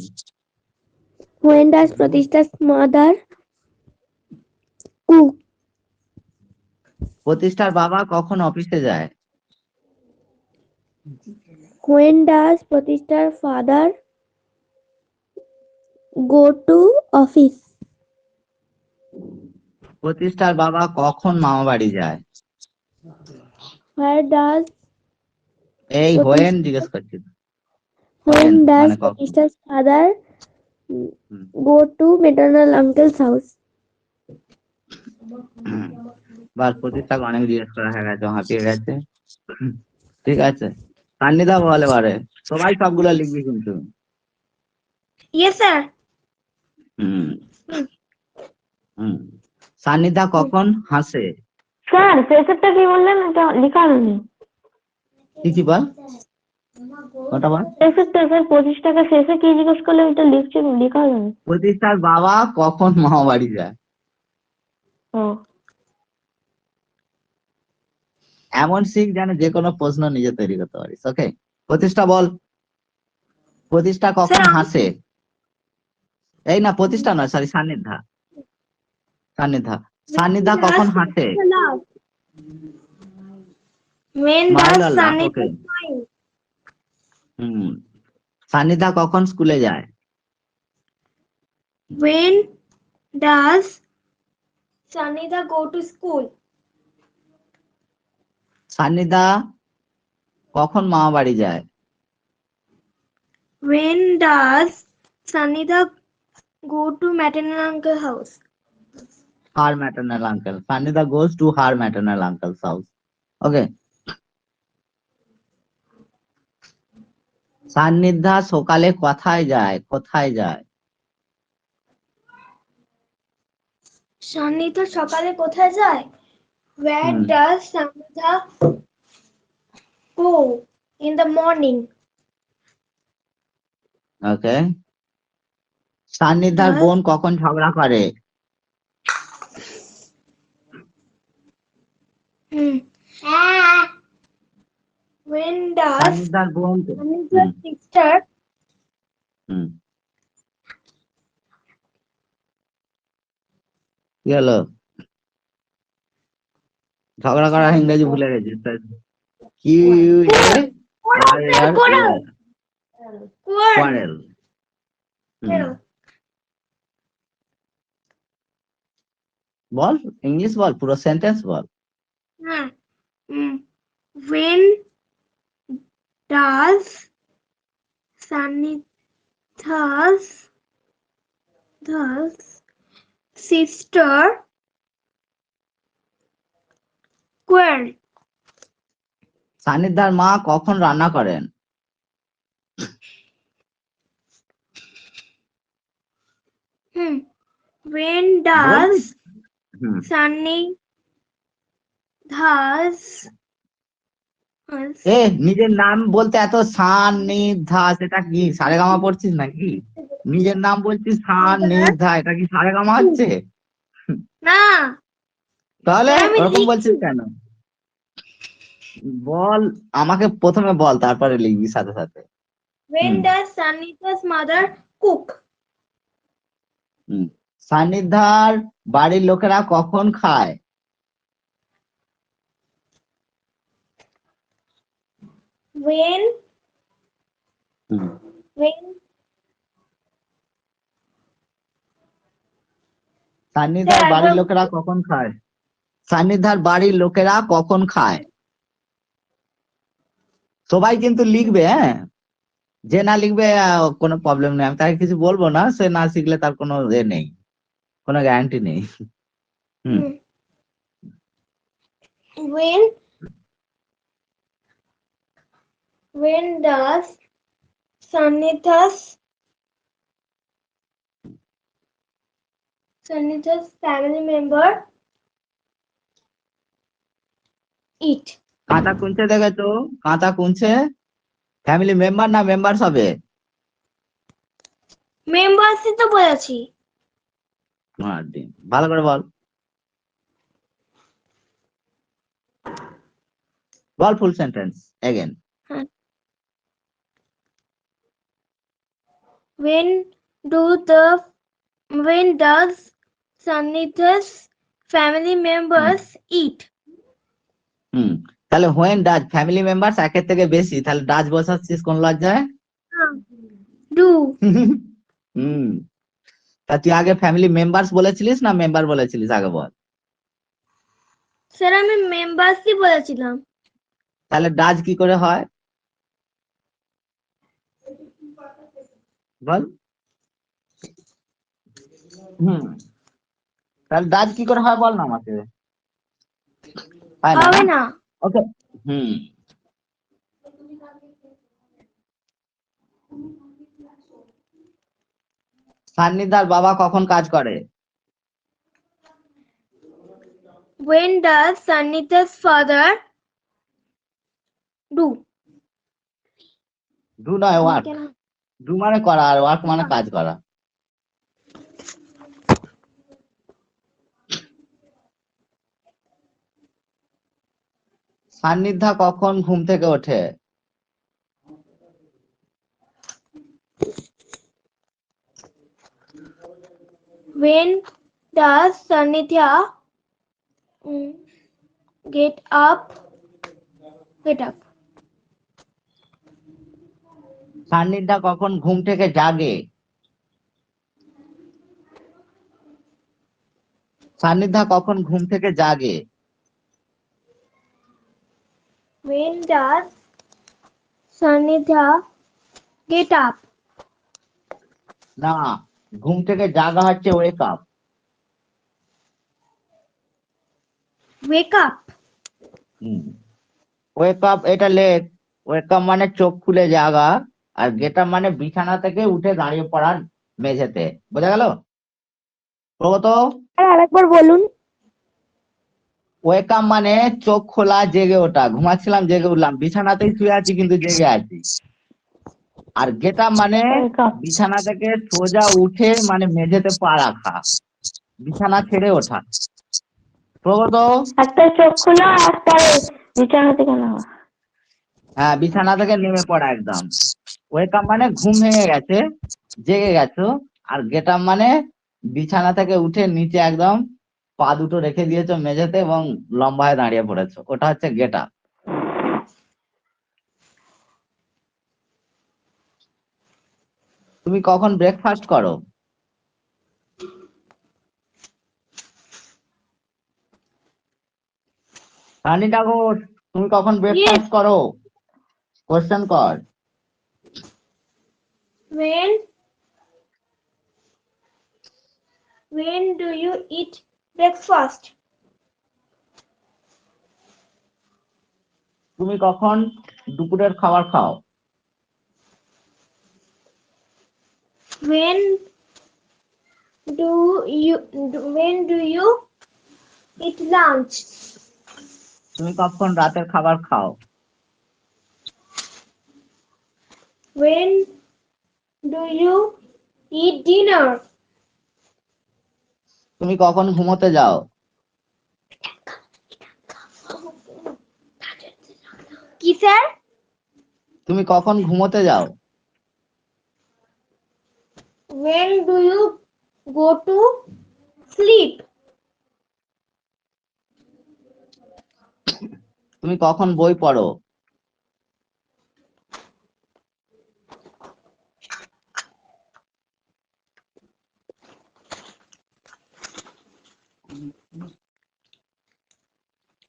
does Pratisha's mother cook? প্রতিষ্ঠার বাবা কখন অফিসে যায়? When does Pratisha's father go to office? প্রতিষ্ঠার বাবা কখন মামা বাড়ি যায়? Where does এই প্রতিষ্ঠা- হোয়েন জিজ্ঞেস করছি। when does মানে কখন? Pratisha's father hmm. go to maternal uncle's house? বাস প্রতিষ্ঠাকে অনেক জিজ্ঞেস করা হয়ে গেছে, হাঁপিয়ে গেছে। ঠিক আছে, সান্নিধা বল এবারে। সবাই সবগুলো লিখবি কিন্তু। Yes, sir. সান্নিধা কখন হাসে? স্যার শেষেরটা কি বললেন, এটা লেখা হয়নি। কি বল, ওটা বল। শেষেরটা স্যার 25 টাকা শেষে কি জিজ্ঞেস করলে ওটা লিখছি, লেখা হয়নি। প্রতিষ্ঠার বাবা কখন মামা বাড়ি যায়? ও এমন শিখ যেন যে কোনো প্রশ্ন নিজে তৈরি করতে পারিস। ওকে, প্রতিষ্ঠা বল। প্রতিষ্ঠা কখন হাসে? এই না, প্রতিষ্ঠা নয়, সরি, সান্নিধা। সান্নিধা সান্নিধা কখন হাসে? When Smile does or laugh, Sanidha okay. smile? সান্নিধা কখন স্কুলে যায়? When does Sanidha go to school? সান্নিধা কখন মামা বাড়ি যায়? When does Sanidha go to maternal uncle's house? Her maternal uncle. Sanidha goes to her maternal uncle's house. Okay. সান্নিধা সকালে কোথায় যায়? কোথায় যায়? Sanidha সকালে কোথায় যায়? Where does Sanidha go in the morning? Okay. সান্নিধার বোন কখন ঝগড়া করে? When does সান্নিধার বোন Sanidha's sister কি হলো? ঝগড়া করার ইংরেজি ভুলে গেছি। কি quarrel. বল, ইংলিশ বল, পুরো sentence ball. When does Sanidha's sister quarrel? সান্নিধার মা কখন রান্না করেন? When does Sanidha's নিজের নাম বলতে এত সান্নিধা, সেটা কি সারেগামা পড়ছিস নাকি? নিজের নাম বলছিস সান্নিধা, এটা কি সারেগামা হচ্ছে? না, তাহলে ওরকম বলছিস কেন? বল, আমাকে প্রথমে বল, তারপরে লিখবি সাথে সাথে। When does Sanidha's mother cook? সান্নিধার বাড়ির লোকেরা কখন খায়? When সান্নিধার বাড়ির লোকেরা কখন খায়? সান্নিধার বাড়ির লোকেরা কখন খায়? সবাই কিন্তু লিখবে, হ্যাঁ, যে না লিখবে কোনো প্রবলেম নেই, আমি তাকে কিছু বলবো না, সে না শিখলে তার কোনো নেই, কোনো গ্যারান্টি নেই। When does Sanidha's family member eat? কাঁটা কুঞ্চে দেখেছো? কাঁটা কুঞ্চে ফ্যামিলি মেম্বার না মেম্বারস হবে? মেম্বার্সই তো বলেছি। ভালো করে বল, বল full sentence again. When does Sanitha's family members eat? তাহলে হোয়েন ডাজ ফ্যামিলি মেম্বার্স একের থেকে বেশি, তাহলে ডাজ বসাচ্ছিস কোন লজ্জায়? Do. তা তুই আগে ফ্যামিলি মেম্বার্স বলেছিলিস না মেম্বার বলেছিলিস আগে বল? স্যার আমি মেম্বার্সই বলেছিলাম। তাহলে ডাজ কি করে হয় বল? তাহলে ডাজ কি করে হয় বল না আমাকে। হবে না। ওকে। সান্নিধার বাবা কখন কাজ করে? When does Sanitha's father do? Do নয় ওয়ার্ক, ডু মানে করা আর ওয়ার্ক মানে কাজ করা। সান্নিধ্যা কখন ঘুম থেকে ওঠে? When does Sanithya get up? সান্নিধ্যা কখন ঘুম থেকে জাগে? সান্নিধ্যা কখন ঘুম থেকে জাগে? When does Sanithya get up? না, ঘুম থেকে জাগা হচ্ছে wake up. Wake up. Wake up এটা লেখ। ওয়েক আপ মানে চোখ খুলে জাগা, আর গেট আপ মানে বিছানা থেকে উঠে দাঁড়িয়ে পড়ার মেঝেতে। বোঝা গেল? প্রগত আরেকবার বলুন। ওয়েক আপ মানে চোখ খোলা, জেগে ওঠা। ঘুমাচ্ছিলাম জেগে উঠলাম, বিছানাতেই শুয়ে আছি কিন্তু জেগে আছি। আর গেট আপ মানে বিছানা থেকে সোজা উঠে মানে মেঝেতে পা রাখা, বিছানা ছেড়ে ওঠা। প্রগত একটা চোখ খোলা, একটা বিছানা থেকে নামা। হ্যাঁ, বিছানা থেকে নেমে পড়া একদম। ওয়েক আপ মানে ঘুম ভেঙে গেছে, জেগে গেছো। আর গেট আপ মানে বিছানা থেকে উঠে নিচে একদম পা দুটো রেখে দিয়েছো মেঝেতে এবং লম্বা হয়ে দাঁড়িয়ে পড়েছো, ওটা হচ্ছে গেট আপ। তুমি কখন ব্রেকফাস্ট করো? রানী ঠাকুর তুমি কখন ব্রেকফাস্ট করো? কোশ্চেন কর। When do you eat breakfast? তুমি কখন দুপুরের খাবার খাও? When do you eat lunch? তুমি কখন রাতের খাবার খাও? When do you eat dinner? তুমি কখন ঘুমোতে যাও? কি স্যার? তুমি কখন ঘুমোতে যাও? When do you go to sleep? তুমি কখন বই পড়ো?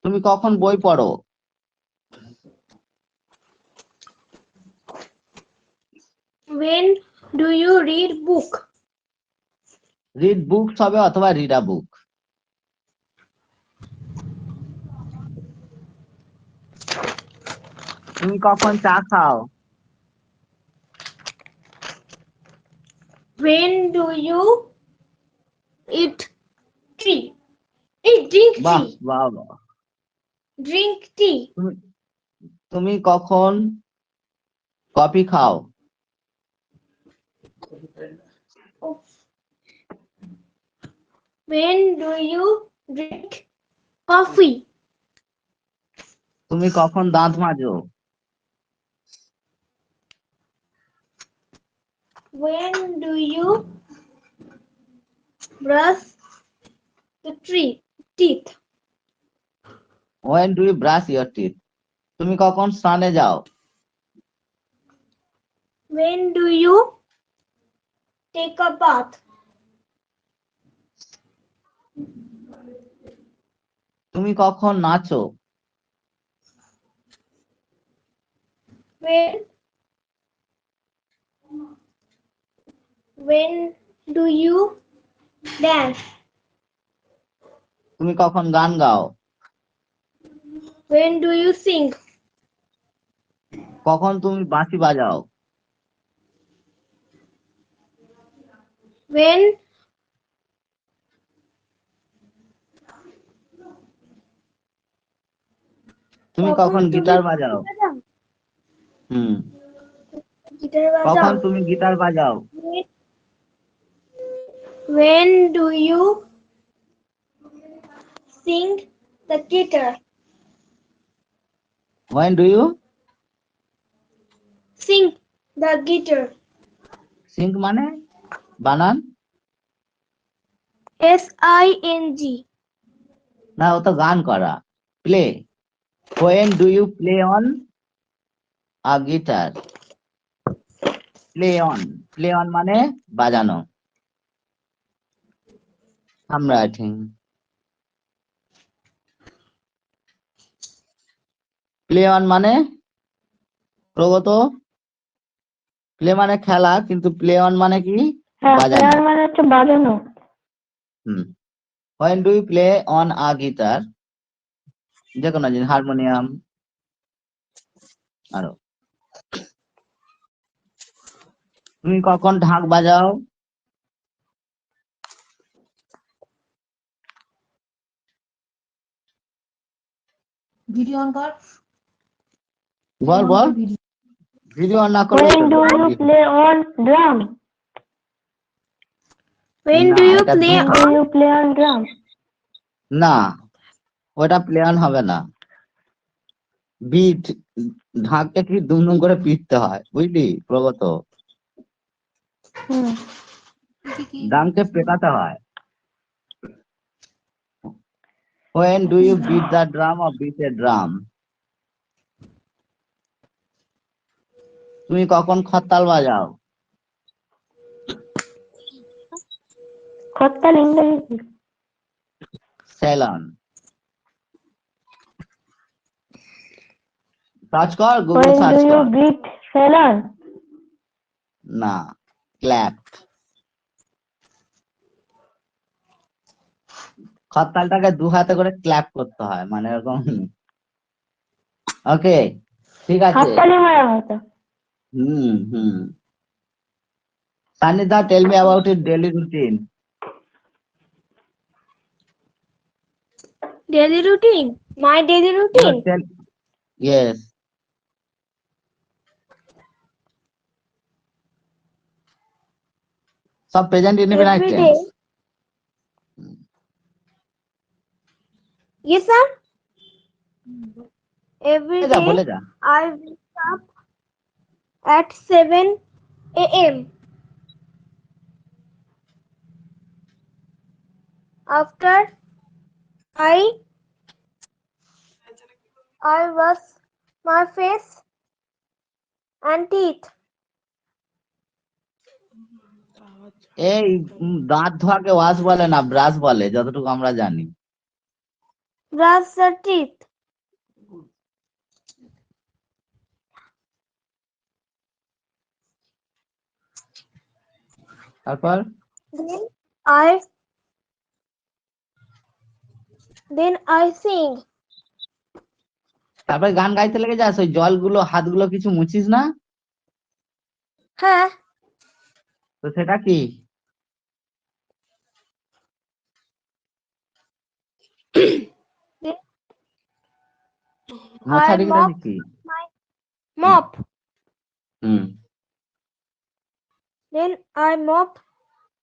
তুমি কখন বই পড়ো? When do you read book? Read books হবে অথবা রিড আ বুক। তুমি কখন চা খাও? When do you eat tea? Drink বাহ tea. বাহ বাহ। Drink tea. তুমি কখন কফি খাও? When do you drink coffee? তুমি কখন দাঁত মাজো? When do you brush the teeth? When do you brush your teeth? তুমি কখন স্নানে যাও? When do you take a bath? তুমি কখন নাচো? When do you dance? তুমি কখন গান গাও? When do you sing? কখন তুমি বাঁশি বাজাও? When তুমি কখন গিটার বাজাও? হুম। কখন তুমি গিটার বাজাও? When do you sing the guitar? When do you Sing the guitar. sing মানে বানান? SING. না, ও তো গান করা। Play. When do you play on a guitar? Play on. Play on মানে বাজানো। I'm writing. Play on মানে প্রগত। প্লে মানে খেলা, কিন্তু প্লে অন মানে কি? বাজানো। মানে হচ্ছে বাজানো। When do you play on a guitar? যে কোনো জিনিস, হারমোনিয়াম আরো। তুমি কখন ঢাক বাজাও? ভিডিও অন কর। বল ভিডিও অন না করলে When do you play on drum? When do you play on drum? না, ওটা প্লে অন হবে না। বিট, ঢাককে কি দুমদুম করে পিটতে হয়, বুঝলি প্রগত? ড্রামকে পেটাতে হয়। When do you beat the drum or beat a drum? তুমি কখন খত্তাল বাজাও? খত্তাল ইংরেজি। সেলন। সার্চ কর, গুগল সার্চ কর। When do you beat salon? না, ক্ল্যাপ। খত্তালটাকে দু হাতে করে ক্ল্যাপ করতে হয়, মানে এরকম। ওকে, ঠিক আছে। হাততালি মারা মতো। Sanida, tell me about your daily routine. daily routine? My daily routine? Yes. सब present indefinite Every tense. day. Yes, sir. Every day बोले जा। I wake up at 7 a.m. After I wash my face and teeth. এই দাঁত ধোয়াকে wash বলে না, brush বলে, যতটুকু আমরা জানি। Brush the teeth. তারপর Then I sing. তারপর গান গাইতে লেগে যাস, ওই জলগুলো হাতগুলো কিছু মুছিস না? হ্যাঁ। তো সেটা কি? মোছারিটা কি? Mop. Then I mop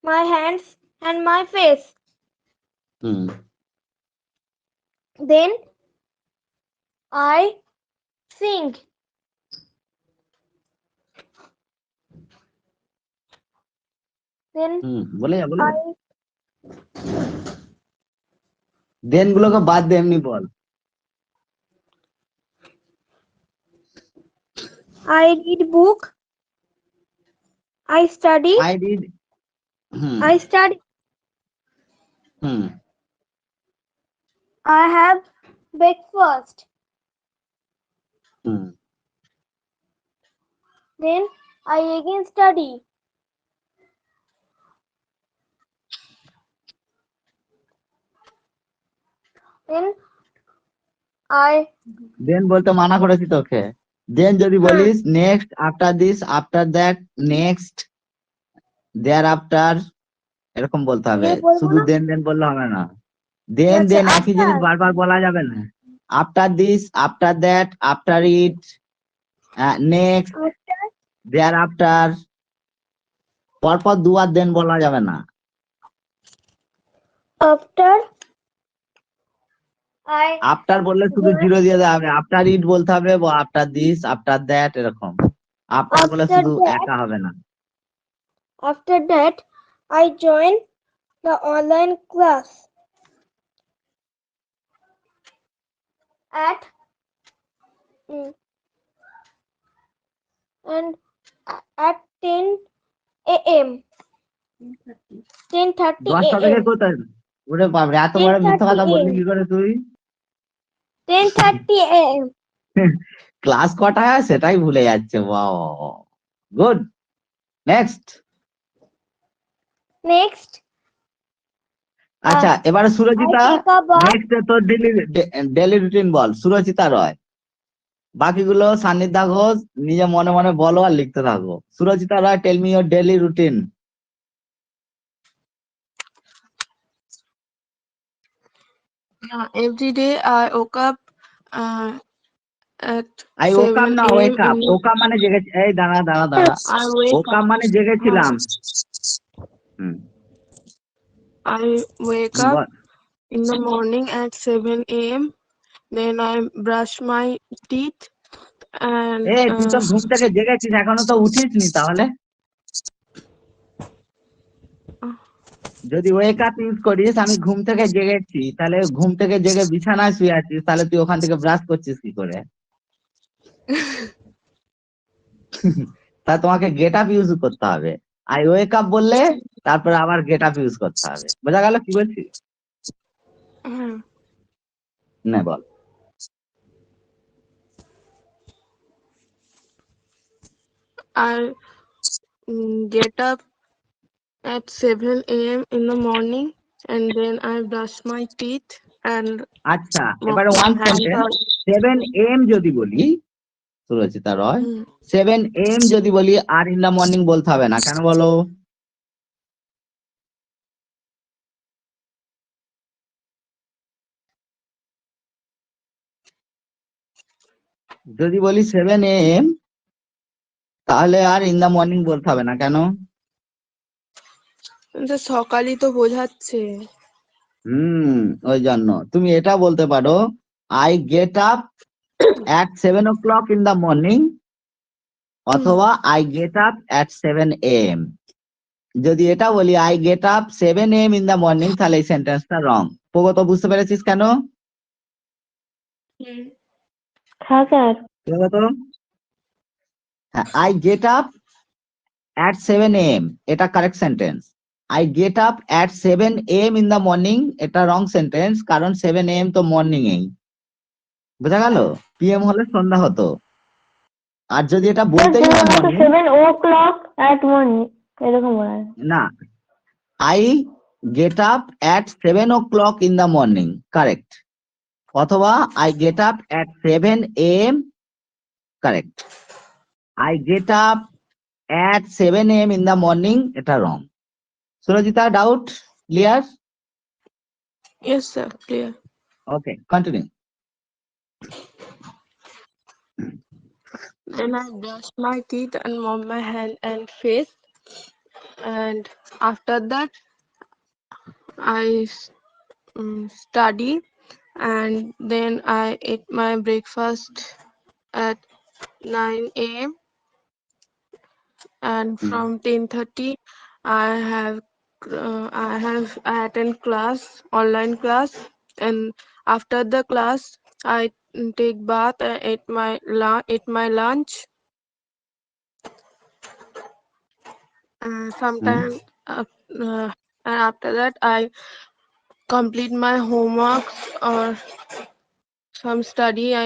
my hands and my face. Hmm. Then I sing. Then বলে যা বলে I যা দেন গুলোকে বাদ দে এমনি বল I read book. I study. I read hmm I study. Hmm I have breakfast. Hmm Then I again study. Then I then বলতে মানা করেছি তোকে দেন যদি বলিস next after this after that next thereafter এরকম বলতে হবে দিয়ে বলবো শুধু না? দেন দেন বললে হবে না দেন আচ্ছা, দেন একই জিনিস after. বারবার বলা যাবে না after this after that after it next After. Thereafter পরপর দুবার দেন বলা যাবে না After. I আফটার বললে শুধু Brush. জিরো দিয়ে দেওয়া হবে আফটার ইট বলতে হবে আফটার দিস আফটার দ্যাট এরকম আফটার বলে After শুধু that. একা হবে না After that, I join the online class at and at 10 a.m. 10:30 10টা থেকে a.m. কোথায় ওরে বাপরে এত বড় মিথ্যা কথা বললি কি করে তুই 10:30 a.m. ক্লাস কটায় হয় সেটাই ভুলে যাচ্ছে ওয়াও গুড নেক্সট Next, আচ্ছা এবারে I সুরজিতা take a bath. Next তোর ডেলি রুটিন বল সুরজিতা রয় বাকিগুলো সান্নিধ্যা ঘোষ নিজে মনে মনে বলো আর লিখতে থাকো Surajita Roy tell me your daily routine Every day I woke up at I woke up 7 না a.m. Wake up in woke up মানে জেগেছি এই দাঁড়া দাঁড়া দাঁড়া I wake woke up up. মানে জেগেছিলাম হুম I wake up ball in the morning at 7 a.m. Then I brush my teeth and এ তুই তো ঘুম থেকে জেগেছিস এখনো তো উঠিসনি তাহলে যদি ওয়েক আপ ইউজ করিস আমি ঘুম থেকে জেগেছি তাহলে ঘুম থেকে জেগে বিছানায় শুয়ে আছিস তাহলে তুই ওখান থেকে ব্রাশ করছিস কি করে তা তোমাকে গেট আপ ইউজ করতে হবে আই ওয়েক আপ বললে তারপরে আবার গেট আপ ইউজ করতে হবে বোঝা গেল কি বলছি না বল I get up at 7 a.m. in the morning and then I brush my teeth and আচ্ছা wash এবারে my one hands sentence out. 7 AM যদি বলি সুরজিতা রয় Hmm. 7 AM যদি বলি আর ইন দা মর্নিং বলতে হবে না কেন বলো যদি বলি 7 AM তাহলে আর ইন দা মর্নিং বলতে হবে না কেন কিন্তু সকালই তো বোঝাচ্ছে ওই জন্য তুমি এটা বলতে পারো I get up at 7 o'clock in the morning অথবা I get up at 7 AM যদি এটা বলি I get up 7 AM in the morning তাহলে এই সেন্টেন্সটা রং প্রগত বুঝতে পেরেছিস কেন হ্যাঁ sir Pragat I get up at 7 AM এটা correct sentence I get up at 7 AM in the morning এটা রং সেন্টেন্স কারণ 7 AM তো মর্নিং এই বোঝা গেল PM হলে সন্ধ্যা হতো আর যদি এটা বলতেই হয় মর্নিং 7 o'clock at morning এরকম বলা হয়। না I get up at 7 o'clock in the morning correct অথবা I get up at 7 AM correct I get up at 7 AM in the morning এটা wrong সুরজিতা doubt clear Yes, sir. Clear. okay continue Then I brush my teeth and mop my hand and face. and after that I study, and then I ate my breakfast at 9 a.m. and from 10:30 I attend class, online class, and after the class I take bath, I ate my lunch. Sometime and after that I complete my homework or some study. I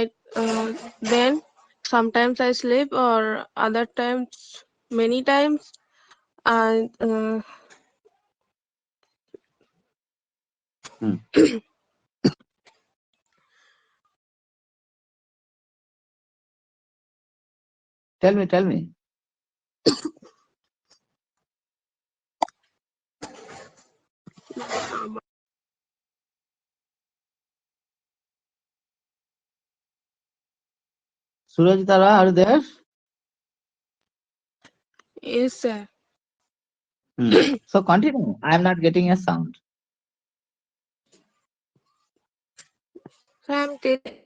then sometimes I sleep, or other times, many times I Hmm. Tell me. Suraj Tara, are you there? yes sir. So continue. I am not getting a sound. So I'm telling.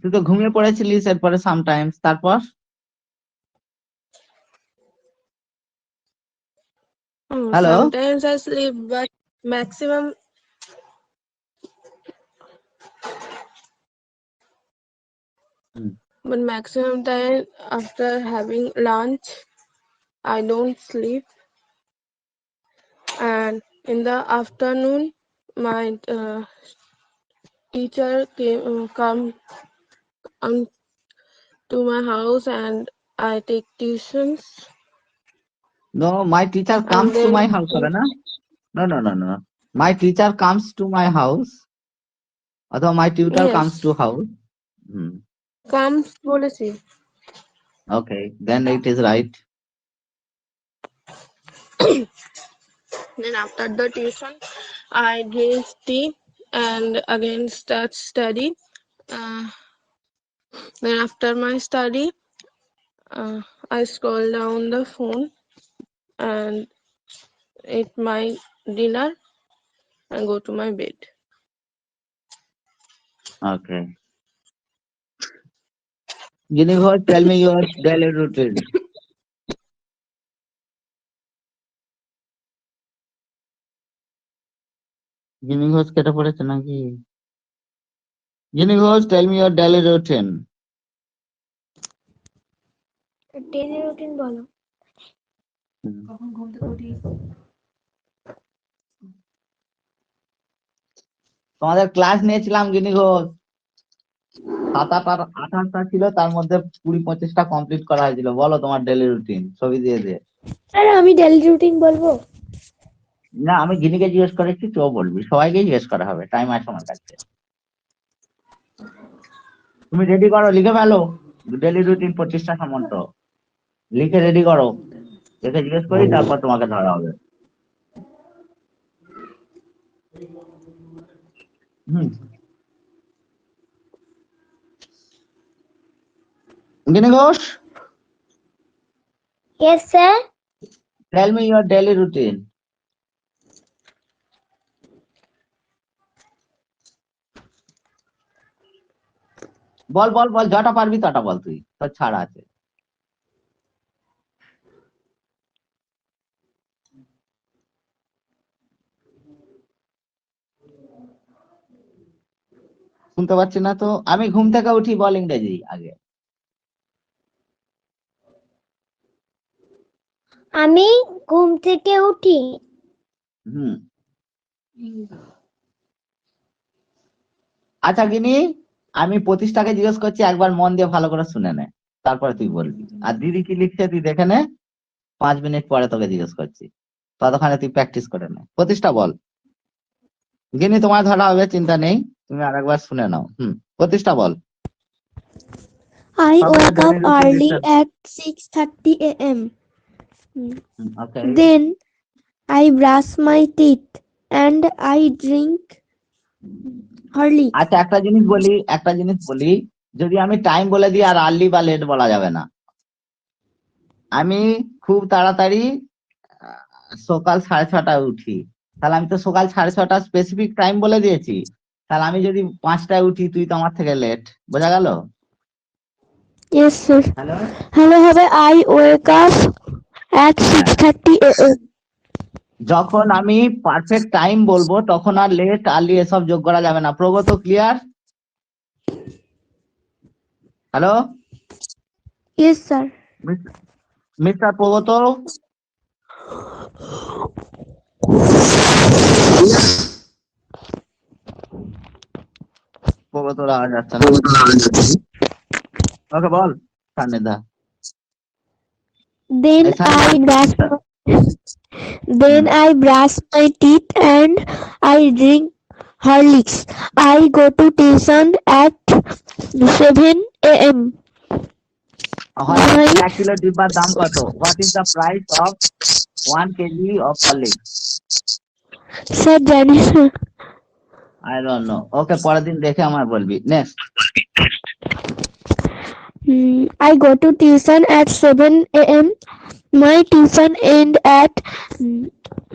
তুই তো ঘুমিয়ে পড়েছিলিস এরপরে sometimes, তারপর? Hello? Sometimes I sleep, but maximum time after having lunch I don't sleep, and in the afternoon my teacher come to my house and I take tuitions. No, my teacher comes to then my house, হবে না? No. My teacher comes to my house, অথবা my tutor yes, comes to house. comes বলেছি. Okay, then it is right. Then after the tuition I drink tea and again start study. Then after my study I scroll down the phone and eat my dinner and go to my bed. Okay. Universe, tell me your daily routine. Universe কেটে পড়েছে নাকি? Universe, tell me your daily routine. Daily routine বলো। কখন ঘুম থেকে উঠিস? তোমাদের class নিয়েছিলাম গিনি ঘোষ, 7-8টা ছিল, তার মধ্যে 20-25টা কমপ্লিট করা হয়েছিল। বলো তোমার ডেলি রুটিন, ছবি দিয়ে দিয়ে। স্যার আমি ডেইলি রুটিন বলবো? না, আমি গিনিকে জিজ্ঞেস করেছি, তুইও বলবি, সবাইকে জিজ্ঞেস করা হবে, টাইম আছে আমার কাছে। তুমি রেডি করো, লিখে ফেলো ডেলি রুটিন 25টা সামন্ত, লিখে রেডি করো, দেখে জিজ্ঞেস করি, তারপর তোমাকে ধরা হবে। গিনি Ghosh, Yes, sir. tell me your daily routine. বল, যটা পারবি তটা বল, তুই তোর ছাড়া আছে। শুনতে পাচ্ছি না তো। আমি ঘুম থেকে উঠি, বল ইংরেজি আগে। আমি ঘুম থেকে উঠি। আচ্ছা গিনি, আমি প্রতিষ্ঠাকে জিজ্ঞেস করছি, একবার মন দিয়ে ভালো করে শুনে নে, তারপরে তুই বলবি। আর দিদি কি লিখছে তুই দেখে নে, 5 মিনিট পরে তোকে জিজ্ঞেস করছি, ততক্ষণে তুই প্র্যাকটিস করে নে। প্রতিষ্ঠা বল। গিনি তোমার ধরা হবে, চিন্তা নেই, তুমি আরেকবার শুনে নাও। প্রতিষ্ঠা বল। I woke up early at 6:30 a.m. Okay. Then I brush my teeth and I drink Horlicks. আচ্ছা, একটা জিনিস বলি, যদি আমি টাইম বলে দিই আর আর্লি বা লেট বলা যাবে না। আমি খুব তাড়াতাড়ি সকাল 6:30টায় উঠি, তাহলে আমি তো সকাল 6:30 স্পেসিফিক টাইম বলে দিয়েছি। তাহলে আমি যদি 5টায় উঠি, তুই তো আমার থেকে লেট। বোঝা গেল? Yes, sir. Hello, Hello, have I wake up at 6:30 a.m. যখন আমি পারফেক্ট টাইম বলবো তখন আর লেট আর্লি এসব যোগ করা যাবে না। Pragat clear? Hello Yes, sir. Mister Pragat, প্রগতর আওয়াজ আসছে না। ওকে বল Sannidha. Then Yes, sir. I brush my teeth and I drink Horlicks. I go to tuition at 7 a.m. Horlicks 1 kilo ডিব্বার দাম কত? What is the price of 1 KG of Horlicks? Sir, জানি না। I don't know. ওকে, পরের দিন দেখে আমায় বলবি। Next. I go to tuition at 7 a.m. My tuition end at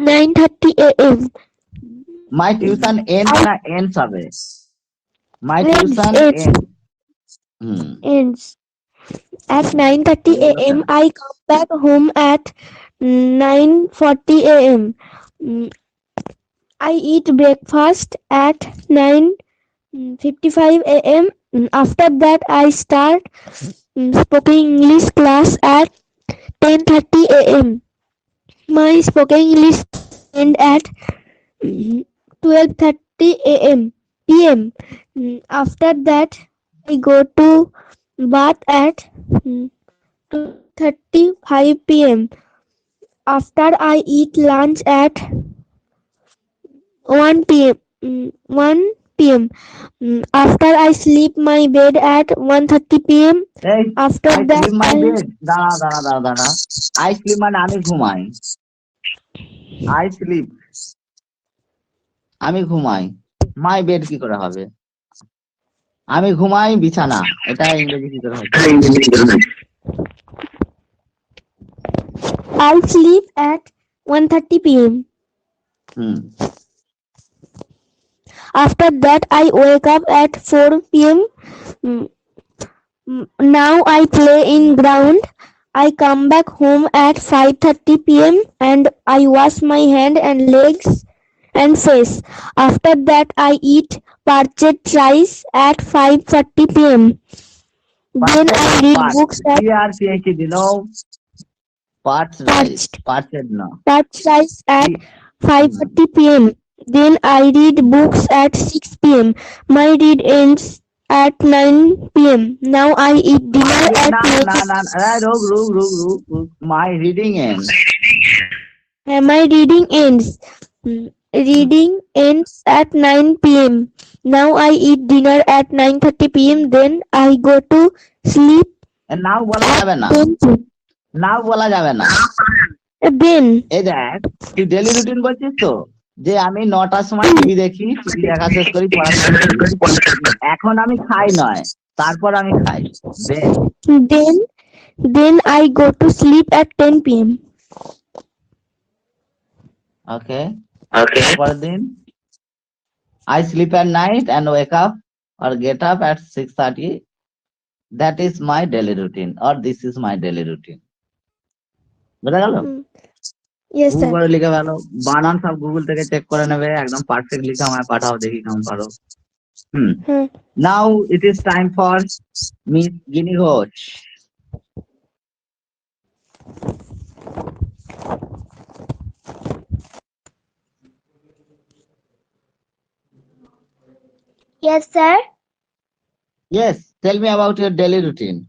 9:30 a.m. My tuition end না এন্ডস হবে? My Ends, tuition ends. End. ends at 9:30 a.m. I come back home at 9:40 a.m. I eat breakfast at 9:55 a.m. After that, I start spoken English class at 10:30 a.m. My spoken English end at 12:30 a.m. p.m. After that, I go to bath at 2:35 p.m. After I eat lunch at 1 p.m. 1 p.m. After I sleep my bed at 1:30 p.m. After I that, sleep my bed. দাঁড়া। I sleep মানে আমি ঘুমাই। I sleep আমি ঘুমাই। My bed কি করে হবে? আমি ঘুমাই বিছানা। এটা ইংরেজি কি করে হবে? I sleep at 1:30 p.m. After that, I wake up at 4 p.m. Now I play in ground. I come back home at 5:30 p.m. and I wash my hand and legs and face. After that, I eat parched rice at 5:30 p.m. Then I read books at PRCHD, no, parched rice. Parched no. parched rice at 5:30 p.m. Then I read books at 6 p.m. My read ends at 9 p.m. Now I eat dinner at 9. Rug. My reading ends. My reading ends. Reading ends at 9 p.m. Now I eat dinner at 9:30 p.m. Then I go to sleep. নাও বলা যাবে না। 10 p.m. নাও বলা যাবে না। Then এই দেখ, তুই daily routine বলছিস তো, যে আমি 9টার সময় টিভি দেখি, টিভি দেখা শেষ করি, পড়াশোনা করি। এখন আমি খাই নয়, তারপর আমি খাই। then I go to sleep at 10 p.m. ওকে। পরের দিন, I sleep at night and wake up or get up at 6:30. That is my daily routine, or this is my daily routine. বোঝা গেল? Yes, sir. গুগলে লিখে ভালো, বানান সব Google থেকে চেক করে নেবে, একদম পারফেক্ট লিখে আমায় পাঠাও, দেখি কেমন পারো। Now it is time for Miss Gini Ghosh. Yes, sir. Yes, tell me about your daily routine.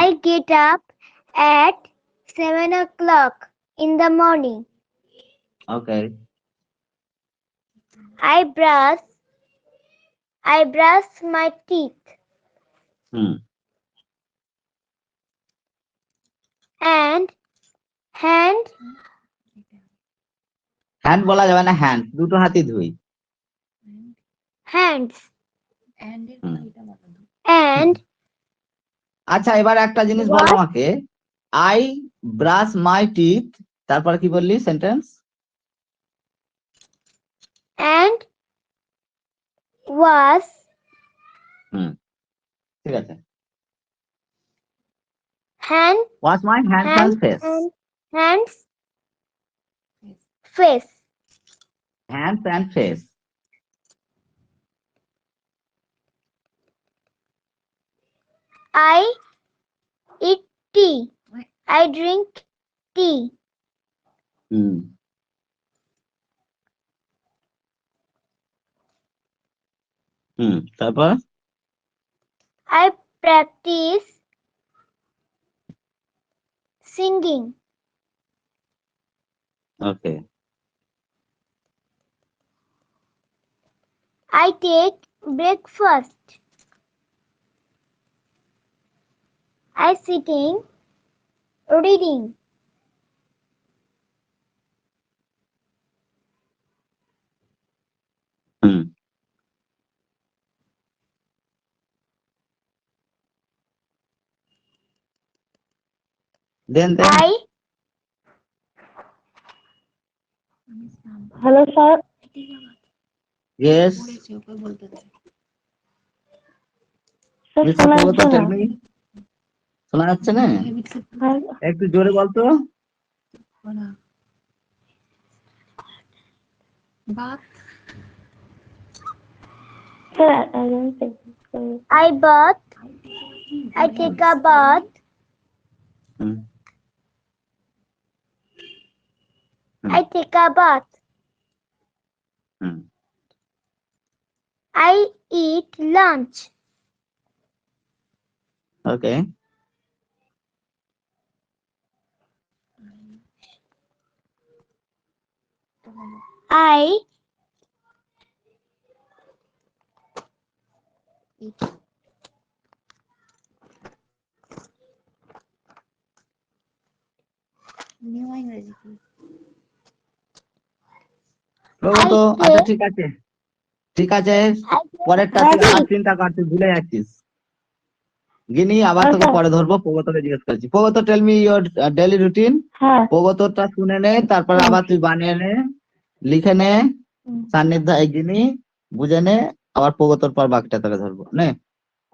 I get up at 7 o'clock in the morning. Okay. I brush my teeth and hand বলা যাবে না, hand, দুটো হাতই ধুই। hands and and আচ্ছা এবার একটা জিনিস বল What? আমাকে, আই ব্রাশ মাই টিথ, তারপর কি বললি সেন্টেন্স? And was ঠিক আছে, hand wash my hands hand and face, and hands face. Hands and face. I eat tea. I drink tea. Hmm তারপর I practice singing. Okay, I take breakfast. I sitting reading. Hmm then I hello sir, yes পড়েছে, okay বলতে দে। Sir mister শোনা প্রগত যাচ্ছে না। Tell me, শোনা যাচ্ছে না? হ্যাঁ, একটু জোরে বলতো। Baat sir I don't think so. I bath. I take a bath. Hmm I take a bath. Hmm I eat lunch. Okay, I new ইংরেজি কি? প্রগত I আচ্ছা take- ঠিক আছে, ঠিক আছে, I পরেরটা তুই Ready? আবার চিন্তা কর, তুই ভুলে যাচ্ছিস। গিনি আবার তোকে আচ্ছা। পরে ধরবো, প্রগতকে জিজ্ঞেস করছি। Pragat tell me your daily routine. হ্যাঁ, প্রগতটা শুনে নে, তারপর হুম। আবার তুই বানিয়ে নে, লিখে নে, হুম। সান্নিধ্য গিনি বুঝে নে, আবার প্রগতর পর বাকিটা তোকে ধরবো নে।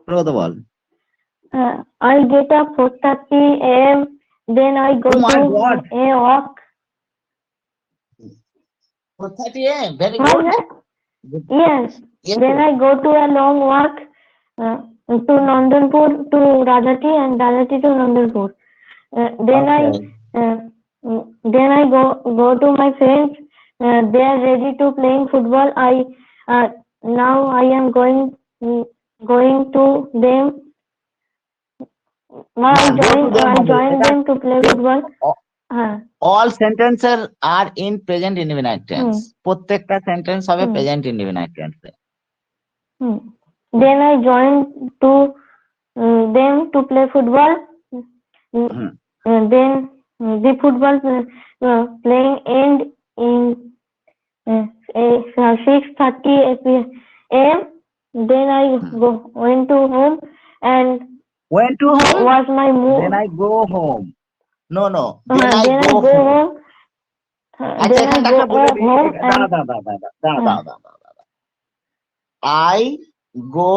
প্রগত বল। I get up 4:30 a.m. Then I go Oh my to God. a walk. 4:30 AM, very Hi, good. sir. Yes. Yes, Then yes. I go to a long walk to Nandanpur to Rajati and Rajati to Nandanpur. Then I go to my friends. They are ready to playing football. Now I am going to them. Now না, go to them I হবে। join এটা them to play football. all sentences are in present indefinite tense, প্রত্যেকটা sentence হবে present indefinite টেন্সে। Then I join to them to play football. Then the football playing end in 6:30 a.m. Then I went to home and Went to home, was my mood. then I go home. No, then I Then go I go home. home. আচ্ছা Then I এখানটা go একটা বলে দিই, home দাঁড়া। I go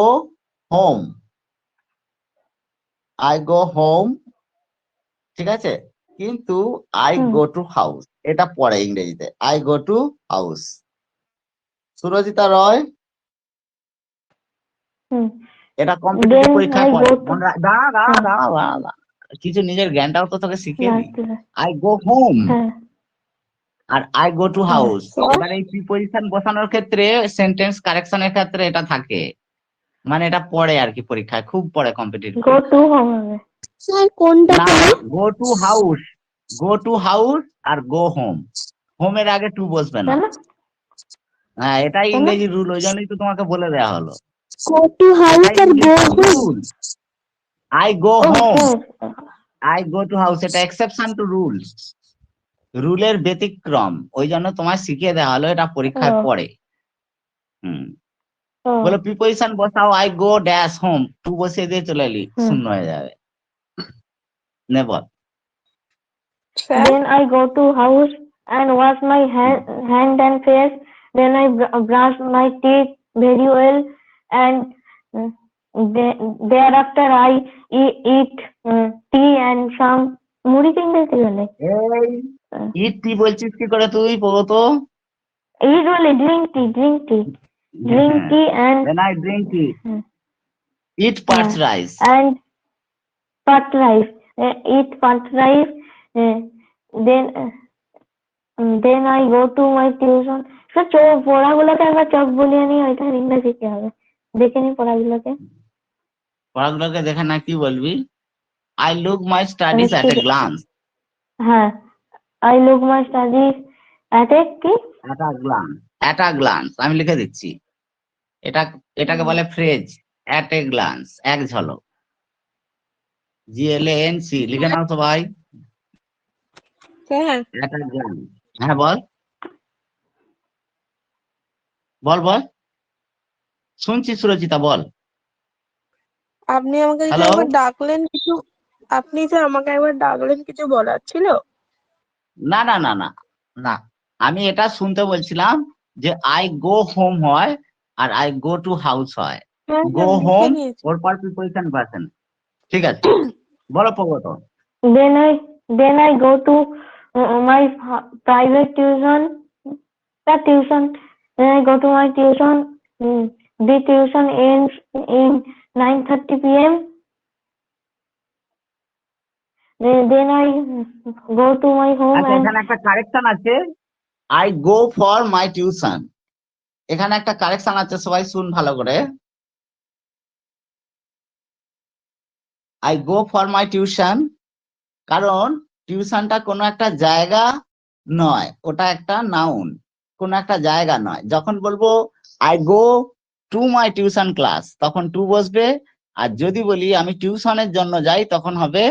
home, I go home, ঠিক আছে, কিন্তু I go to house এটা পরে ইংরেজিতে, I go to house। সুরজিতা রয়, এটা কম্পিটিটিভ Then পরীক্ষায় I পড়ে, go to- মনে রাখ। দাঁড়া, কিছু নিজের জ্ঞানটাও তো তোকে শিখিয়ে দিই। I go home R I go to house, এবার এই প্রিপজিশন বসানোর ক্ষেত্রে সেন্টেন্স কারেকশনের ক্ষেত্রে এটা থাকে, মানে এটা পড়ে আর কি পরীক্ষায়, খুব পড়ে competitive. go to home. Sir কোনটা না, go to house আর go home, হোমের আগে টু বসবে না। হ্যাঁ, এটাই ইংরেজি রুল, ওই জন্যই তো তোমাকে বলে দেওয়া হলো। go to house আর go home? I go home, I go to house, এটা এক্সেপশন টু রুল, রুলের ব্যতিক্রম, ওই জন্য তোমায় শিখিয়ে দেওয়া হলো, এটা পরীক্ষায় পড়ে। বলো প্রিপজিশন বসাও, I go dash home, to বসিয়ে দিয়ে চলে এলি, শূন্য হয়ে যাবে। Never. Sir, Then I go to house and wash my hand and face. Then I brush my teeth very well, and thereafter I eat tea and some মুড়ি কিনতে কি বলে? এই ইট টি বলছিস কি করে তুই বলতো? Eat বলে drink tea and When I drink tea, eat parts rice. and pot rice. Eat pot rice. Then I go to my tuition. পড়াগুলোকে একবার চক বলিয়ে নি, ওইটা ইংরেজি কি হবে দেখে নি পড়াগুলোকে। পড়াগুলোকে দেখে না কি বলবি? I look my studies at a glance. হ্যাঁ, I look my studies at a কি? At a glance. At a glance. আমি লিখে দিচ্ছি। এটাকে বলে ফ্রেজ at a glance, এক ঝলক। GLANC লিখে নাও সবাই। sir, At a glance. হ্যাঁ বল বল বল, শুনছি সুরজিতা, বল। আপনি আমাকে যে Hello? একবার ডাকলেন কিছু, আপনি যে আমাকে একবার ডাকলেন কিছু বলার ছিল? না না না না না, আমি এটা শুনতে বলছিলাম যে আই গো হোম হয় আর আই গো টু হাউস হয়। হ্যাঁ, গো লিখে হোম নিয়েছি। ওর পর প্রিপোজিশন পার্সন। ঠিক আছে, বলো প্রগত। Then I go to my private tuition. Then I go to my tuition. The tuition ends in 9:30 p.m. Then I go to my home আচ্ছা, and এখানে একটা কারেকশন আছে, I go for my tuition. এখানে একটা correction আছে, সবাই শুন ভালো করে। I go for my tuition, কারণ টিউশনটা কোনো একটা জায়গা নয়, ওটা একটা নাউন, কোনো একটা জায়গা নয়। যখন বলবো I go to my tuition class, তখন টু বসবে। আর যদি বলি আমি টিউশনের জন্য যাই, তখন হবে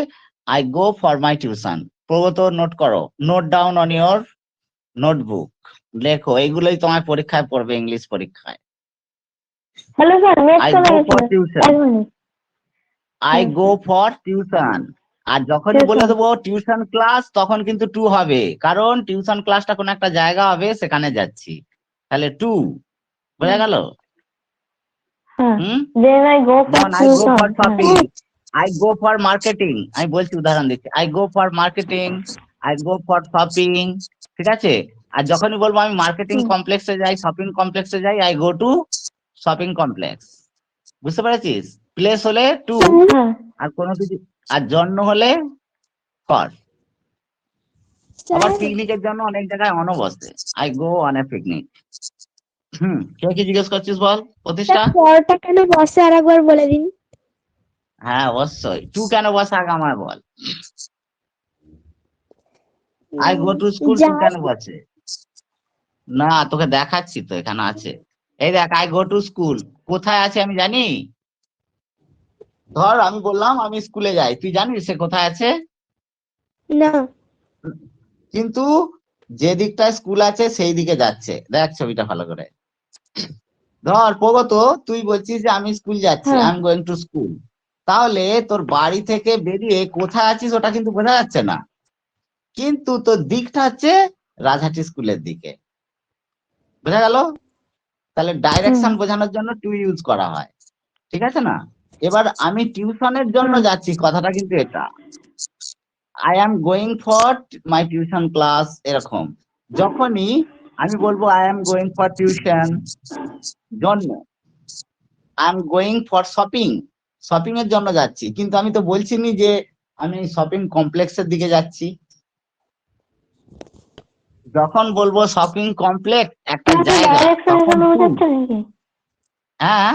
I go for my tuition. Pragat note করো, note down on your notebook, লেখো, এইগুলোই তোমার পরীক্ষায় পড়বে, ইংলিশ পরীক্ষায়। hello sir, next আই চলে গো গেছিল for tuition, 1 minute. I go for tuition. আর যখনই বলে দেবো টিউশন ক্লাস, তখন কিন্তু টু হবে, কারণ টিউশন ক্লাসটা কোনো একটা জায়গা হবে, সেখানে যাচ্ছি, তাহলে টু। বোঝা গেল? হ্যাঁ, হুম, then I go for যেমন I go for tuition. Shopping, I go for marketing. আমি বলছি, উদাহরণ দিচ্ছি, I go for marketing, I go for shopping. ঠিক আছে, আর যখনই বলবো আমি মার্কেটিং কমপ্লেক্সে যাই, শপিং কমপ্লেক্সে যাই, I go two shopping complex. বুঝতে পেরেছিস? প্লেস হলে টু, হ্যাঁ, আর কোনো কিছু, আর জন্য হলে ফর। আবার পিকনিকের জন্য অনেক জায়গায় অন বসে, I go on a picnic. কেউ কি জিজ্ঞেস করছিস বল প্রতিষ্ঠা? পরটা কেন বসে আরেকবার বলে দিন। হ্যাঁ অবশ্যই, টু কেন বসে আগে আমায় বল। I go to school, to কেন বসে? না, তোকে দেখাচ্ছি তো, এখানে আছে, এই দেখ, আই গো টু স্কুল কোথায় আছে আমি জানি। ধর আমি বললাম আমি স্কুলে যাই, তুই জানিস সে কোথায় আছে? না, কিন্তু যে দিকটায় স্কুল আছে সেই দিকে যাচ্ছে, দেখ ছবিটা ভালো করে। ধর প্রগত, তুই বলছিস যে আমি স্কুল যাচ্ছি, I am going to school, তাহলে তোর বাড়ি থেকে বেরিয়ে কোথায় আছিস ওটা কিন্তু বোঝা যাচ্ছে না, কিন্তু তোর দিকটা হচ্ছে রাজহাটি স্কুলের দিকে। বোঝা গেল? তাহলে ডাইরেকশন বোঝানোর জন্য টু ইউজ করা হয়, ঠিক আছে না? এবার আমি টিউশনের জন্য যাচ্ছি, কথাটা কিন্তু এটা, I am going for my tuition class, এরকম। যখনই আমি বলবো I am going for tuition জন্য, I am going for shopping, shopping এর জন্য যাচ্ছি, কিন্তু আমি তো বলছি নি যে আমি শপিং কমপ্লেক্সের দিকে যাচ্ছি। যখন বলবো শপিং কমপ্লেক্স একটা জায়গা, তখন হ্যাঁ,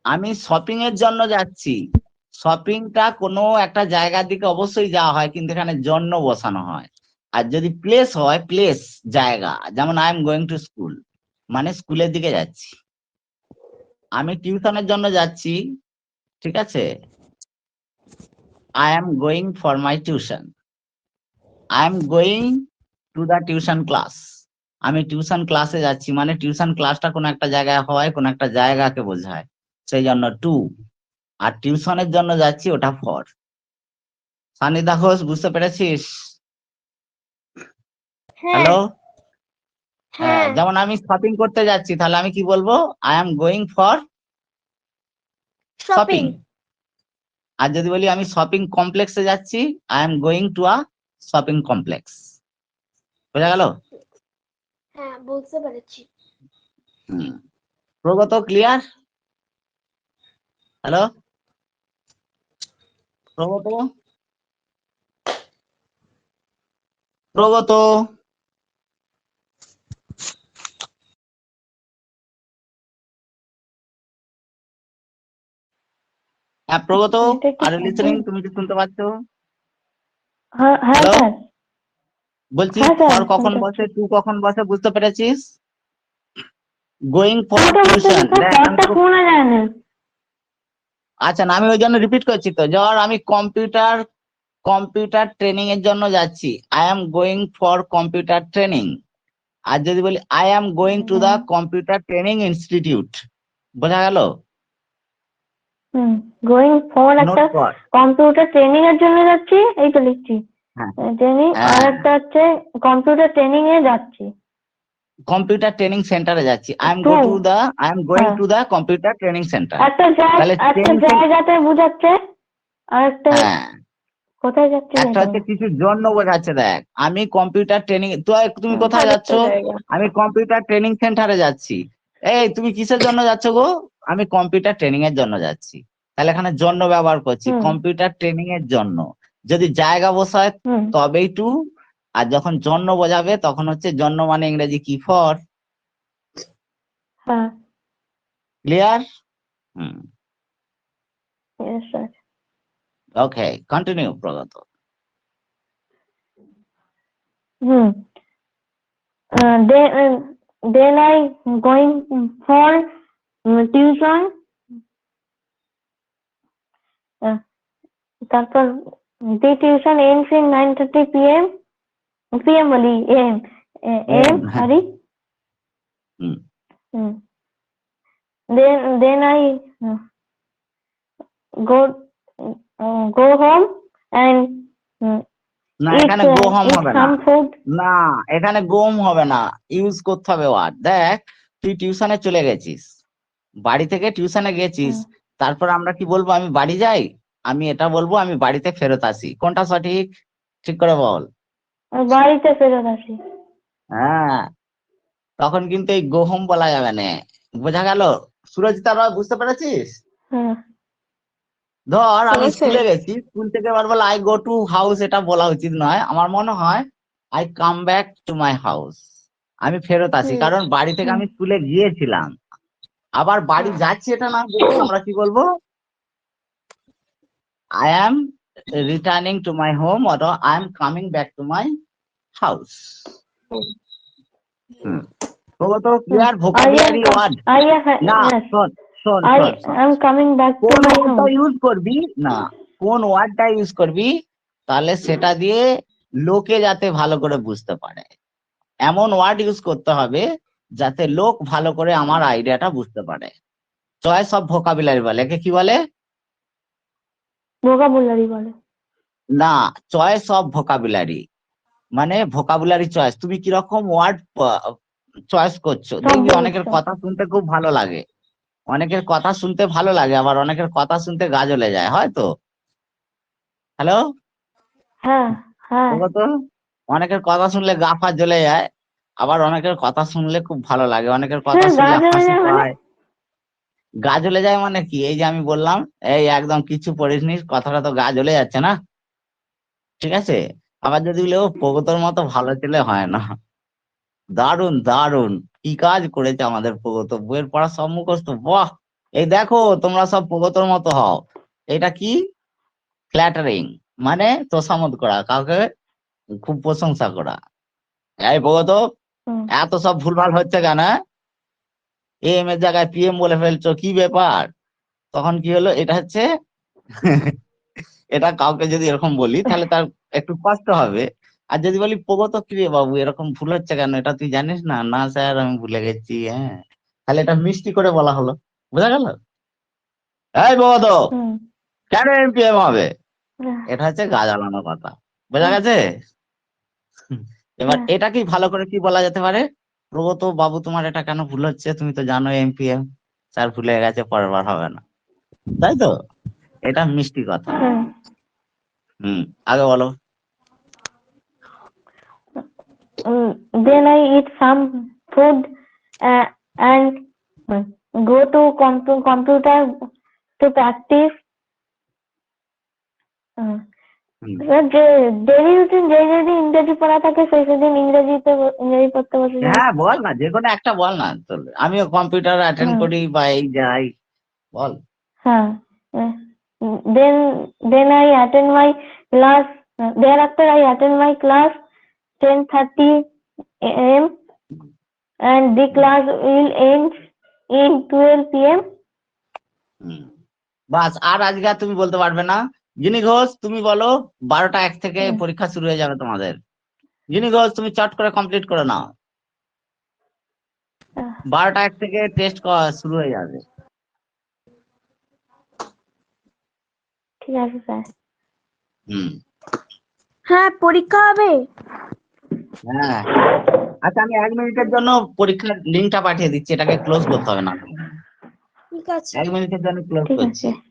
আমি শপিং এর জন্য যাচ্ছি, শপিংটা কোনো একটা জায়গার দিকে অবশ্যই যাওয়া হয়, কিন্তু এখানে জন্য বসানো হয়। আর যদি প্লেস হয়, প্লেস জায়গা, যেমন I am going to school, মানে স্কুলের দিকে যাচ্ছি। আমি টিউশনের জন্য যাচ্ছি, ঠিক আছে, I am going for my tuition, I am going to the tuition class, আমি টিউশন ক্লাসে যাচ্ছি, মানে টিউশন ক্লাসটা কোনো একটা জায়গায় হয়, কোনো একটা জায়গাকে বোঝায়। সেই জন্য টু, আর টিউশনের জন্য যাচ্ছি ওটা ফর। সানিদা ঘোষ, বুঝতে পেরেছিস? হ্যাঁ হ্যালো, হ্যাঁ যেমন আমি শপিং করতে যাচ্ছি, তাহলে আমি কি বলবো? I am going for shopping. Shopping আর যদি বলি আমি শপিং কমপ্লেক্সে যাচ্ছি, I am going to a shopping complex. বোঝা গেল? হ্যাঁ বুঝতে পেরেছি। প্রগত, ক্লিয়ার? হ্যালো প্রগত, প্রগত, হ্যাঁ প্রগত, এটা কি আর লিসেনিং, problem? তুমি কি শুনতে পাচ্ছ? হ্যাঁ হ্যাঁ হ্যালো, স্যার, বলছি হ্যাঁ স্যার ফর কখন শুনতে বসে, পাচ্ছি। টু কখন বসে, বুঝতে পেরেছিস? গোয়িং ফর টুটা বলতে টিউশন। স্যার পরটা শোনা যায় না। আচ্ছা না, আমি ওই জন্য রিপিট করছি তো। ধর আমি কম্পিউটার ট্রেনিং এর জন্য যাচ্ছি, I am going for computer training. আর যদি বলি I am going to the computer training institute, বোঝা গেল? গোয়িং ফর একটা নোট কর। কম্পিউটার ট্রেনিং এর জন্য যাচ্ছি, এই তো লিখছি হ্যাঁ ট্রেনিং, আর হ্যাঁ, একটা হচ্ছে কম্পিউটার ট্রেনিং এ যাচ্ছি। কম্পিউটার ট্রেনিং সেন্টারে যাচ্ছি, আই টু, এম গোয়িং হ্যাঁ to the computer training centre. একটা তাহলে একটা জায়গাতে বোঝাচ্ছে, আর একটা হ্যাঁ, কোথায় যাচ্ছে একটা সেটা। হচ্ছে কিছু জন্য বোঝাচ্ছে। দেখ, আমি কম্পিউটার ট্রেনিং, তুমি কোথায় যাচ্ছ? আরেকটা জায়গা। আমি কম্পিউটার ট্রেনিং সেন্টারে যাচ্ছি। এই তুমি কিসের জন্য যাচ্ছ গো? আমি কম্পিউটার ট্রেনিং এর জন্য যাচ্ছি। তাহলে এখানে জন্য ব্যবহার করছি, হুম কম্পিউটার ট্রেনিং এর জন্য। যদি জায়গা বসায় হুম তবেই টু, আর যখন জন্য বোঝাবে তখন হচ্ছে জন্য, মানে ইংরেজি কি? ফর। হ্যাঁ clear? Hmm, yes sir. Okay, continue Pragat. Then I going for tuition. তারপর the tuition ends in 9:30 p.m. p.m. বলি am হ্যাঁ, sorry. Hmm. Then I go go home and না, eat এখানে গো হোম eat হবে না। some food. না, এখানে গোম হবে না, ইউজ করতে হবে ওয়ার্ড। দেখ, তুই টিউশনে চলে গেছিস, বাড়ি থেকে টিউশনে গেছিস, তারপর আমরা কি বলবো? আমি বাড়ি যাই, আমি এটা বলবো আমি বাড়িতে ফেরত আসি। কোনটা সঠিক? ঠিক করে বল। বাড়িতে ফেরত আসি। হ্যাঁ, তখন কিন্তু এই গো হোম বলা যাবে না। বোঝা গেল? সুরজিতা রয়, বুঝতে পেরেছিস? হ্যাঁ ধর আমি হ্যাঁ স্যার। স্কুলে গেছি, স্কুল থেকে এবার বলে আই গো টু হাউস, এটা বলা উচিত নয়। আমার মনে হয় I come back to my house, আমি ফেরত আসি। কারণ বাড়ি থেকে আমি স্কুলে গিয়েছিলাম, আবার বাড়ি যাচ্ছি এটা না বলে আমরা কি বলবো? I am returning to my home, or I am coming back to my house. তো ক্লিয়ার? Vocabulary word. না, yes শোন শোন I শোন শোন, am coming back to কোন my ওয়ার্ডটা home. ইউজ করবি না, কোন ওয়ার্ডটা ইউজ করবি, তাহলে সেটা দিয়ে লোকে যাতে ভালো করে বুঝতে পারে, এমন ওয়ার্ড ইউজ করতে হবে যাতে লোক ভালো করে আমার আইডিয়াটা বুঝতে পারে। চয়েস অফ ভোকাবুলারি বলে, একে কি বলে? vocabulary বলে। না, চয়েস অফ ভোকাবুলারি মানে ভোকাবুলারি চয়েস। তুমি কিরকম ওয়ার্ড চয়েস করছো। দেখবি অনেকের শব্দ কথা শুনতে খুব ভালো লাগে, অনেকের কথা শুনতে ভালো লাগে, আবার অনেকের কথা শুনতে গা জ্বলে যায়, হয়তো। হ্যালো হ্যাঁ হ্যাঁ তো, অনেকের কথা শুনলে গা ফা জ্বলে যায়, আবার অনেকের কথা শুনলে খুব ভালো লাগে, অনেকের কথা স্যার গা শুনলে জ্বলে হাসি যায় মানে? পায়। গা জ্বলে যায় মানে কি? এই যে আমি বললাম, এই একদম কিছু পড়িসনি, কথাটা তো গা জ্বলে যাচ্ছে না? ঠিক আছে। আবার যদি বলে ও প্রগতর মতো ভালো ছেলে হয় না, দারুন দারুন, কি কাজ করেছে আমাদের প্রগত, বইয়ের পড়া সব মুখস্থ, বাহ! এই দেখো তোমরা সব প্রগতর মতো হও। এটা কি? ফ্ল্যাটারিং, মানে তোষামোদ করা, কাউকে খুব প্রশংসা করা। এই প্রগত, হুম। এত সব ভুলভাল হচ্ছে কেন? এম এর জায়গায় পিএম বলে ফেলছো, কি ব্যাপার? তখন কি হলো? এটা হচ্ছে এটা কাউকে যদি এরকম বলি তাহলে তার একটু কষ্ট হবে। আর যদি বলি প্রগত, কি রে বাবু এরকম ভুল হচ্ছে কেন, এটা তুই জানিস না? না স্যার আমি ভুলে গেছি, হ্যাঁ, তাহলে এটা মিষ্টি করে বলা হলো। বোঝা গেল? এই বৌদ, হুম কেন এমপিএম হবে? হ্যাঁ, এটা হচ্ছে গা জ্বালানোর কথা, বোঝা গেছে? এবার হ্যাঁ। এটা কি ভালো করে কি বলা যেতে পারে? প্রগত বাবু, তোমার এটা কেন ভুল হচ্ছে? তুমি তো জানো এমপিএম, স্যার ভুলে গেছে, পরের বার হবে না, তাই তো? এটা মিষ্টি কথা। হুম। আগে বলো। Then I eat some food and go to computer to practice. হুম, যে ডেইলি রুটিন, যেদিন ইংরেজি পড়া থাকে সেই সেদিন ইংরেজি পড়তে বসে যায়। হ্যাঁ বল না, যে কোনো একটা বল না, চলবে। আমিও কম্পিউটার অ্যাটেন্ড হুম। করি বা এই যাই, বল। হ্যাঁ। Then I attend my class. Thereafter I attend my class 10:30 a.m. and the class will end in 12 p.m. হুম, বাস। আর আজকে আর তুমি বলতে পারবে না। জিনি ঘোষ, তুমি বলো। 12টা 1 থেকে পরীক্ষা শুরু হয়ে যাবে তোমাদের। জিনি ঘোষ, তুমি চট করে কমপ্লিট করে নাও। 12টা 1 থেকে টেস্ট শুরু হয়ে যাবে। ঠিক আছে স্যার। হুম, হ্যাঁ, পরীক্ষা হবে। হ্যাঁ। আচ্ছা, আমি 1 মিনিটের জন্য পরীক্ষার লিঙ্কটা পাঠিয়ে দিচ্ছি, এটাকে ক্লোজ করতে হবে না। ঠিক আছে। 1 মিনিটের জন্য ক্লোজ ঠিক করছি। আছে।